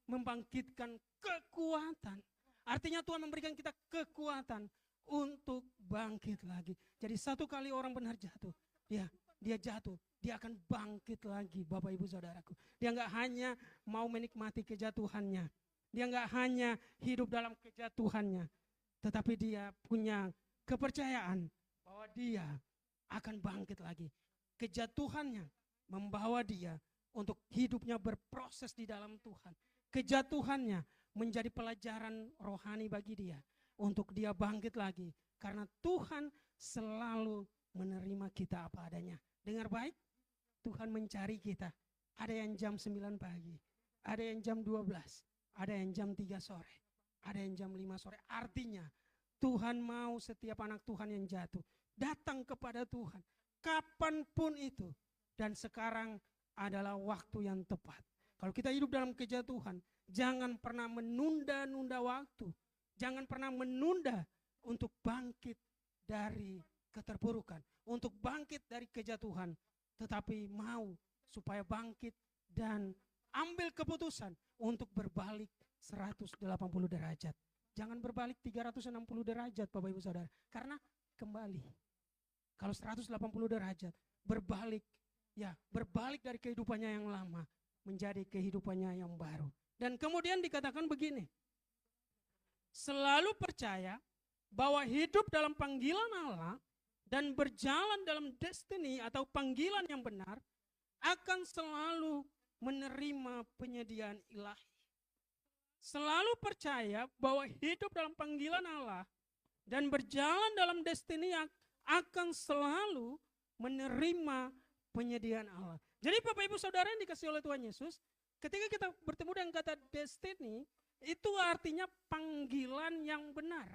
membangkitkan kekuatan. Artinya Tuhan memberikan kita kekuatan untuk bangkit lagi. Jadi satu kali orang benar jatuh, dia jatuh, dia akan bangkit lagi, Bapak Ibu Saudaraku. Dia nggak hanya mau menikmati kejatuhannya, dia nggak hanya hidup dalam kejatuhannya, tetapi dia punya kepercayaan bahwa dia akan bangkit lagi. Kejatuhannya membawa dia untuk hidupnya berproses di dalam Tuhan. Kejatuhannya menjadi pelajaran rohani bagi dia untuk dia bangkit lagi, karena Tuhan selalu menerima kita apa adanya. Dengar baik, Tuhan mencari kita. Ada yang jam 9 pagi, ada yang jam 12, ada yang jam 3 sore, ada yang jam 5 sore. Artinya Tuhan mau setiap anak Tuhan yang jatuh datang kepada Tuhan kapanpun itu. Dan sekarang adalah waktu yang tepat. Kalau kita hidup dalam kejatuhan, jangan pernah menunda-nunda waktu. Jangan pernah menunda untuk bangkit dari keterpurukan, untuk bangkit dari kejatuhan, tetapi mau supaya bangkit dan ambil keputusan untuk berbalik 180 derajat. Jangan berbalik 360 derajat, Bapak Ibu Saudara, karena kembali. Kalau 180 derajat berbalik, ya berbalik dari kehidupannya yang lama menjadi kehidupannya yang baru. Dan kemudian dikatakan begini, selalu percaya bahwa hidup dalam panggilan Allah dan berjalan dalam destiny atau panggilan yang benar akan selalu menerima penyediaan ilahi. Selalu percaya bahwa hidup dalam panggilan Allah dan berjalan dalam destiny akan selalu menerima penyediaan Allah. Jadi Bapak Ibu Saudara yang dikasihi oleh Tuhan Yesus, ketika kita bertemu dengan kata destiny, itu artinya panggilan yang benar.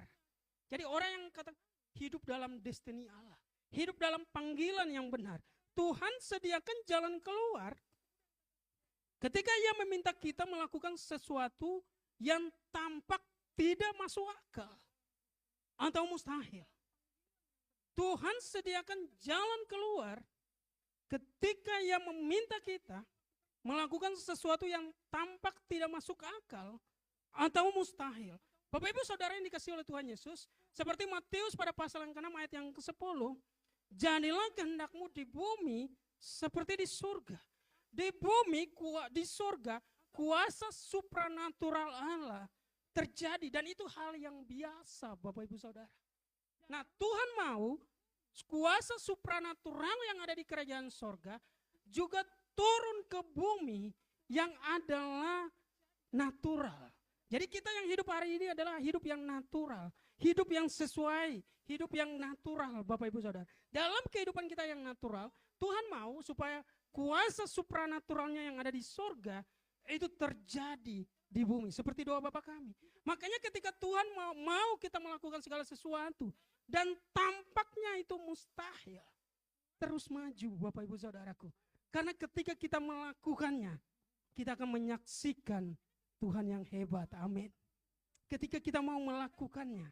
Jadi orang yang kata hidup dalam destiny Allah, hidup dalam panggilan yang benar. Tuhan sediakan jalan keluar ketika Ia meminta kita melakukan sesuatu yang tampak tidak masuk akal atau mustahil. Tuhan sediakan jalan keluar ketika Ia meminta kita melakukan sesuatu yang tampak tidak masuk akal atau mustahil. Bapak Ibu Saudara yang dikasihi oleh Tuhan Yesus, seperti Matius pada pasal yang ke-6 ayat yang ke-10, jadilah kehendakmu di bumi seperti di surga. Di bumi, di surga, kuasa supranatural Allah terjadi, dan itu hal yang biasa, Bapak Ibu Saudara. Nah, Tuhan mau kuasa supranatural yang ada di kerajaan surga juga turun ke bumi yang adalah natural. Jadi kita yang hidup hari ini adalah hidup yang natural, hidup yang sesuai, hidup yang natural, Bapak Ibu Saudara. Dalam kehidupan kita yang natural, Tuhan mau supaya kuasa supranaturalnya yang ada di surga itu terjadi di bumi, seperti doa Bapa kami. Makanya ketika Tuhan mau kita melakukan segala sesuatu dan tampaknya itu mustahil, terus maju, Bapak Ibu Saudaraku. Karena ketika kita melakukannya, kita akan menyaksikan Tuhan yang hebat, amin. Ketika kita mau melakukannya,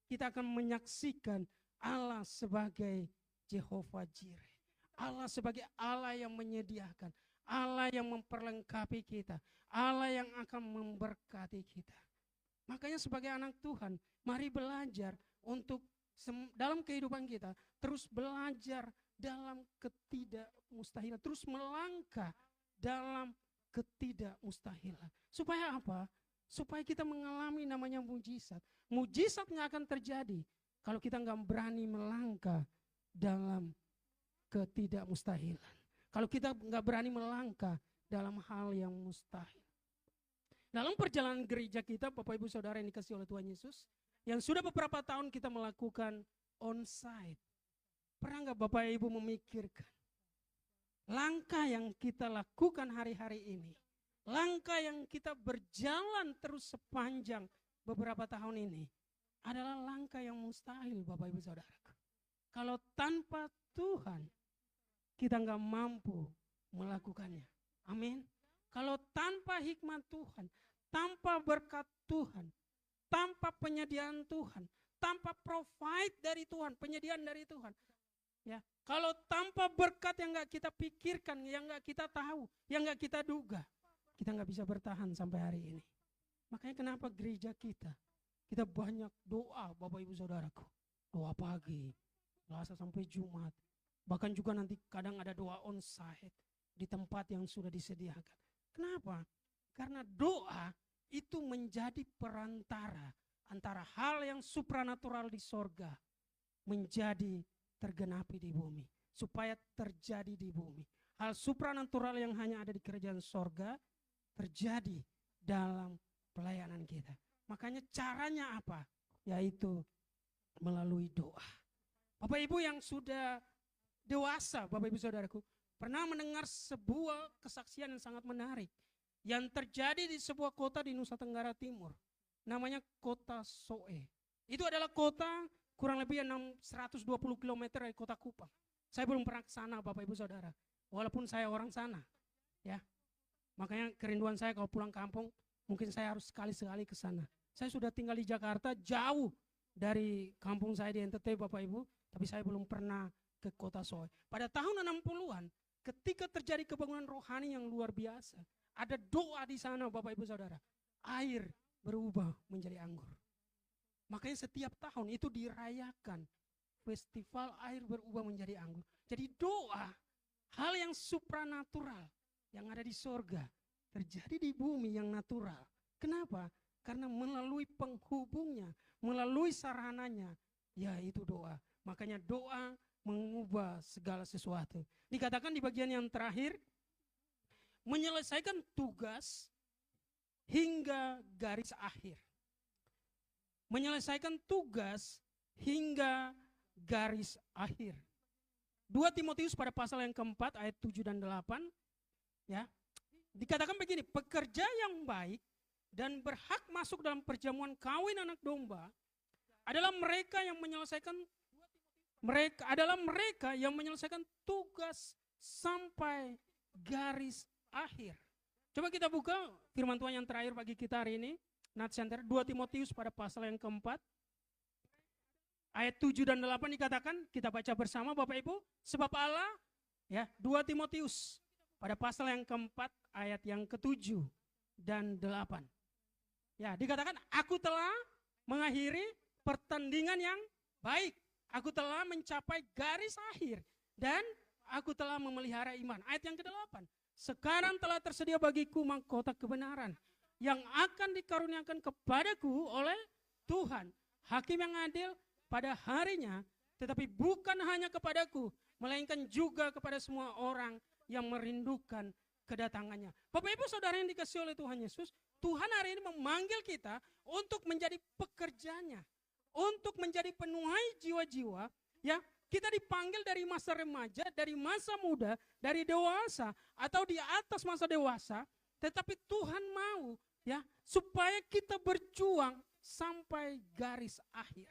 kita akan menyaksikan Allah sebagai Jehovah Jireh. Allah sebagai Allah yang menyediakan. Allah yang memperlengkapi kita. Allah yang akan memberkati kita. Makanya sebagai anak Tuhan, mari belajar untuk dalam kehidupan kita, terus belajar dalam ketidakmustahilan, terus melangkah dalam ketidakmustahilan. Supaya apa? Supaya kita mengalami namanya mujizat. Mujizat nggak akan terjadi kalau kita nggak berani melangkah dalam ketidakmustahilan. Kalau kita nggak berani melangkah dalam hal yang mustahil. Dalam perjalanan gereja kita, Bapak Ibu Saudara yang dikasihi oleh Tuhan Yesus, yang sudah beberapa tahun kita melakukan onsite. Pernah nggak Bapak Ibu memikirkan langkah yang kita lakukan hari-hari ini, langkah yang kita berjalan terus sepanjang beberapa tahun ini adalah langkah yang mustahil, Bapak Ibu Saudara. Kalau tanpa Tuhan kita nggak mampu melakukannya. Amin. Kalau tanpa hikmat Tuhan, tanpa berkat Tuhan, tanpa penyediaan Tuhan, tanpa provide dari Tuhan, penyediaan dari Tuhan. Ya, kalau tanpa berkat yang nggak kita pikirkan, yang nggak kita tahu, yang nggak kita duga, kita nggak bisa bertahan sampai hari ini. Makanya kenapa gereja kita banyak doa, Bapak Ibu Saudaraku. Doa pagi, Selasa sampai Jumat. Bahkan juga nanti kadang ada doa onsite di tempat yang sudah disediakan. Kenapa? Karena doa itu menjadi perantara antara hal yang supranatural di sorga menjadi tergenapi di bumi. Supaya terjadi di bumi. Hal supranatural yang hanya ada di kerajaan sorga terjadi dalam pelayanan kita. Makanya caranya apa? Yaitu melalui doa. Bapak Ibu yang sudah dewasa, Bapak Ibu Saudaraku, pernah mendengar sebuah kesaksian yang sangat menarik yang terjadi di sebuah kota di Nusa Tenggara Timur. Namanya kota Soe. Itu adalah kota kurang lebih 120 km dari kota Kupang. Saya belum pernah ke sana, Bapak Ibu Saudara. Walaupun saya orang sana. Ya. Makanya kerinduan saya kalau pulang kampung, mungkin saya harus sekali-sekali ke sana. Saya sudah tinggal di Jakarta, jauh dari kampung saya di NTT, Bapak Ibu, tapi saya belum pernah ke kota Soe. Pada tahun 60-an, ketika terjadi kebangunan rohani yang luar biasa, ada doa di sana, Bapak Ibu Saudara. Air berubah menjadi anggur. Makanya setiap tahun itu dirayakan festival air berubah menjadi anggur. Jadi doa, hal yang supranatural yang ada di sorga terjadi di bumi yang natural. Kenapa? Karena melalui penghubungnya, melalui sarananya, yaitu doa. Makanya doa mengubah segala sesuatu. Dikatakan di bagian yang terakhir, menyelesaikan tugas hingga garis akhir. Menyelesaikan tugas hingga garis akhir. 2 Timotius pada pasal yang keempat ayat 7 dan 8, ya, dikatakan begini, pekerja yang baik dan berhak masuk dalam perjamuan kawin anak domba adalah mereka yang menyelesaikan tugas sampai garis akhir. Coba kita buka firman Tuhan yang terakhir bagi kita hari ini, Nat Center, 2 Timotius pada pasal yang keempat ayat 7 dan 8 dikatakan, kita baca bersama Bapak Ibu, sebab Allah, ya, 2 Timotius pada pasal yang keempat ayat yang ke-7 dan 8. Ya, dikatakan, aku telah mengakhiri pertandingan yang baik. Aku telah mencapai garis akhir dan aku telah memelihara iman. Ayat yang ke-8. Sekarang telah tersedia bagiku mahkota kebenaran yang akan dikaruniakan kepadaku oleh Tuhan, hakim yang adil pada harinya, tetapi bukan hanya kepadaku, melainkan juga kepada semua orang yang merindukan kedatangannya. Bapak Ibu Saudara yang dikasihi oleh Tuhan Yesus, Tuhan hari ini memanggil kita untuk menjadi pekerjanya, untuk menjadi penuai jiwa-jiwa. Ya, kita dipanggil dari masa remaja, dari masa muda, dari dewasa atau di atas masa dewasa, tetapi Tuhan mau, ya, supaya kita berjuang sampai garis akhir.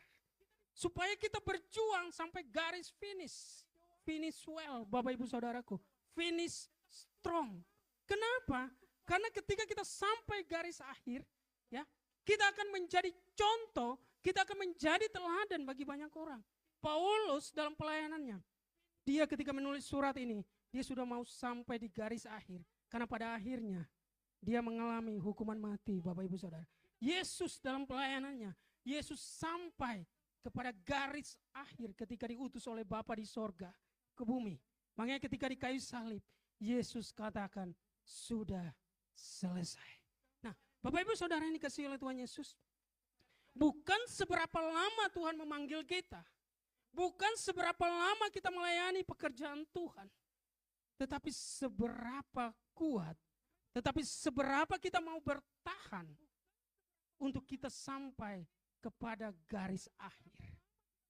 Supaya kita berjuang sampai garis finish. Finish well, Bapak Ibu Saudaraku. Finish strong. Kenapa? Karena ketika kita sampai garis akhir, ya, kita akan menjadi contoh, kita akan menjadi teladan bagi banyak orang. Paulus dalam pelayanannya, dia ketika menulis surat ini, dia sudah mau sampai di garis akhir. Karena pada akhirnya, dia mengalami hukuman mati, Bapak Ibu Saudara. Yesus dalam pelayanannya, Yesus sampai kepada garis akhir ketika diutus oleh Bapa di sorga ke bumi. Makanya ketika di kayu salib, Yesus katakan, sudah selesai. Nah, Bapak Ibu Saudara yang dikasihi oleh Tuhan Yesus, bukan seberapa lama Tuhan memanggil kita, bukan seberapa lama kita melayani pekerjaan Tuhan, tetapi seberapa kuat, tetapi seberapa kita mau bertahan untuk kita sampai kepada garis akhir.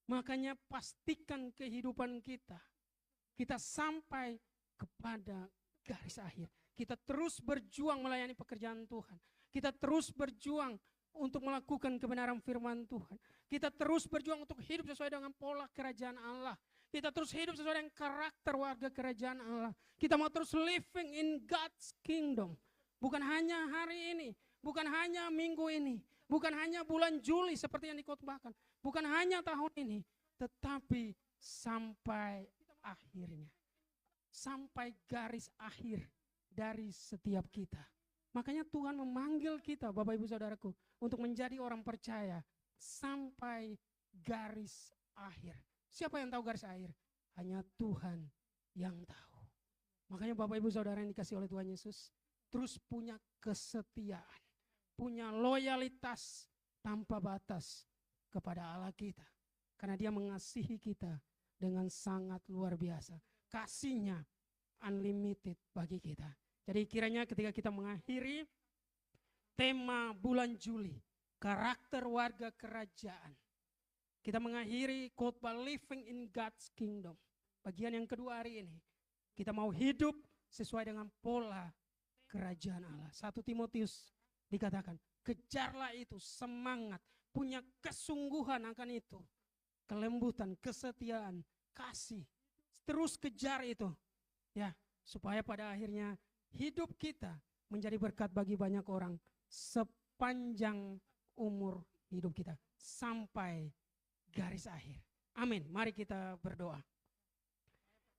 Makanya pastikan kehidupan kita sampai kepada garis akhir. Kita terus berjuang melayani pekerjaan Tuhan. Kita terus berjuang untuk melakukan kebenaran firman Tuhan. Kita terus berjuang untuk hidup sesuai dengan pola kerajaan Allah. Kita terus hidup sesuai dengan karakter warga kerajaan Allah. Kita mau terus living in God's kingdom. Bukan hanya hari ini, bukan hanya minggu ini, bukan hanya bulan Juli seperti yang dikotbahkan, bukan hanya tahun ini, tetapi sampai akhirnya. Sampai garis akhir dari setiap kita. Makanya Tuhan memanggil kita, Bapak Ibu Saudaraku, untuk menjadi orang percaya sampai garis akhir. Siapa yang tahu garis akhir? Hanya Tuhan yang tahu. Makanya Bapak Ibu Saudara yang dikasihi oleh Tuhan Yesus, terus punya kesetiaan, punya loyalitas tanpa batas kepada Allah kita. Karena Dia mengasihi kita dengan sangat luar biasa. Kasih-Nya unlimited bagi kita. Jadi kiranya ketika kita mengakhiri tema bulan Juli, karakter warga kerajaan, kita mengakhiri khotbah living in God's kingdom. Bagian yang kedua hari ini, kita mau hidup sesuai dengan pola kerajaan Allah. 1 Timotius dikatakan, kejarlah itu, semangat, punya kesungguhan akan itu. Kelembutan, kesetiaan, kasih. Terus kejar itu. Ya, supaya pada akhirnya hidup kita menjadi berkat bagi banyak orang sepanjang umur hidup kita sampai garis akhir. Amin. Mari kita berdoa.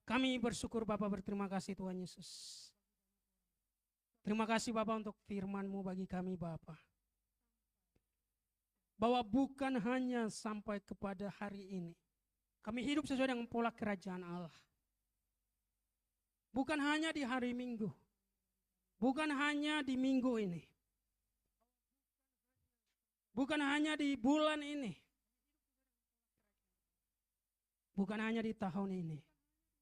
Kami bersyukur Bapa, berterima kasih Tuhan Yesus. Terima kasih Bapa untuk firman-Mu bagi kami Bapa. Bahwa bukan hanya sampai kepada hari ini. Kami hidup sesuai dengan pola kerajaan Allah. Bukan hanya di hari Minggu. Bukan hanya di minggu ini. Bukan hanya di bulan ini. Bukan hanya di tahun ini.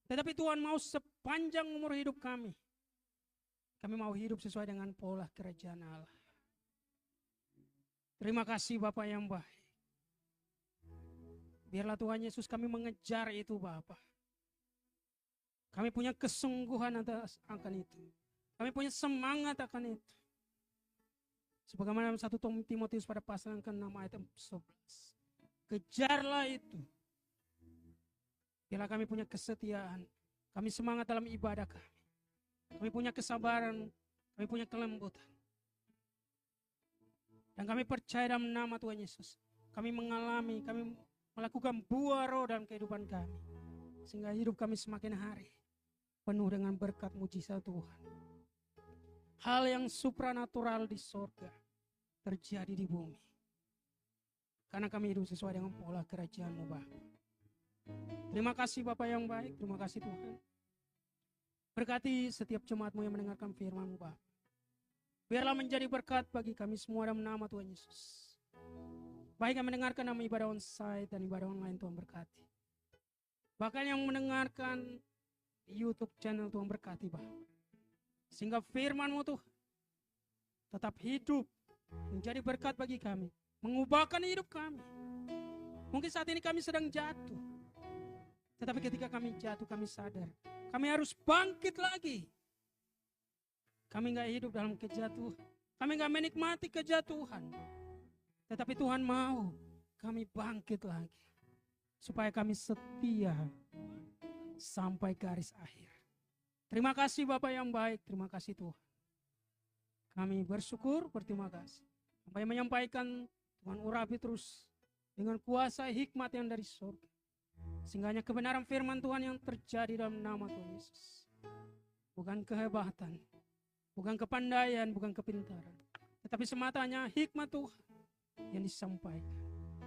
Tetapi Tuhan mau sepanjang umur hidup kami. Kami mau hidup sesuai dengan pola kerajaan Allah. Terima kasih Bapak yang baik. Biarlah Tuhan Yesus kami mengejar itu Bapak. Kami punya kesungguhan akan itu. Kami punya semangat akan itu. Sebagaimana 1 Timotius pada pasal yang ke-6 ayat 11. Kejarlah itu. Biarlah kami punya kesetiaan. Kami semangat dalam ibadah kami. Kami punya kesabaran. Kami punya kelembutan. Dan kami percaya dalam nama Tuhan Yesus. Kami mengalami, kami melakukan buah roh dalam kehidupan kami. Sehingga hidup kami semakin hari penuh dengan berkat mujizat Tuhan. Hal yang supranatural di sorga terjadi di bumi. Karena kami hidup sesuai dengan pola kerajaan-Mu Bapa. Terima kasih Bapak yang baik, terima kasih Tuhan. Berkati setiap jemaat-Mu yang mendengarkan firman-Mu Bapa. Biarlah menjadi berkat bagi kami semua dalam nama Tuhan Yesus. Baik yang mendengarkan nama ibadah onsite dan ibadah online, Tuhan berkati. Bahkan yang mendengarkan di YouTube channel, Tuhan berkati Bapak. Sehingga firman-Mu Tuhan tetap hidup, menjadi berkat bagi kami, mengubahkan hidup kami. Mungkin saat ini kami sedang jatuh, tetapi ketika kami jatuh kami sadar, kami harus bangkit lagi. Kami gak hidup dalam kejatuhan, kami gak menikmati kejatuhan, tetapi Tuhan mau kami bangkit lagi, supaya kami setia sampai garis akhir. Terima kasih Bapak yang baik, terima kasih Tuhan. Kami bersyukur, berterima kasih. Sampai menyampaikan Tuhan urapi terus dengan kuasa hikmat yang dari surga. Sehingga hanya kebenaran firman Tuhan yang terjadi dalam nama Tuhan Yesus. Bukan kehebatan, bukan kepandaian, bukan kepintaran, tetapi semata hanya hikmat Tuhan yang disampaikan.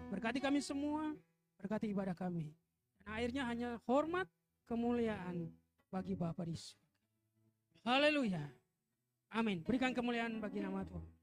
Berkati kami semua, berkati ibadah kami. Dan akhirnya hanya hormat, kemuliaan bagi Bapa di surga. Haleluya. Amin. Berikan kemuliaan bagi nama Tuhan.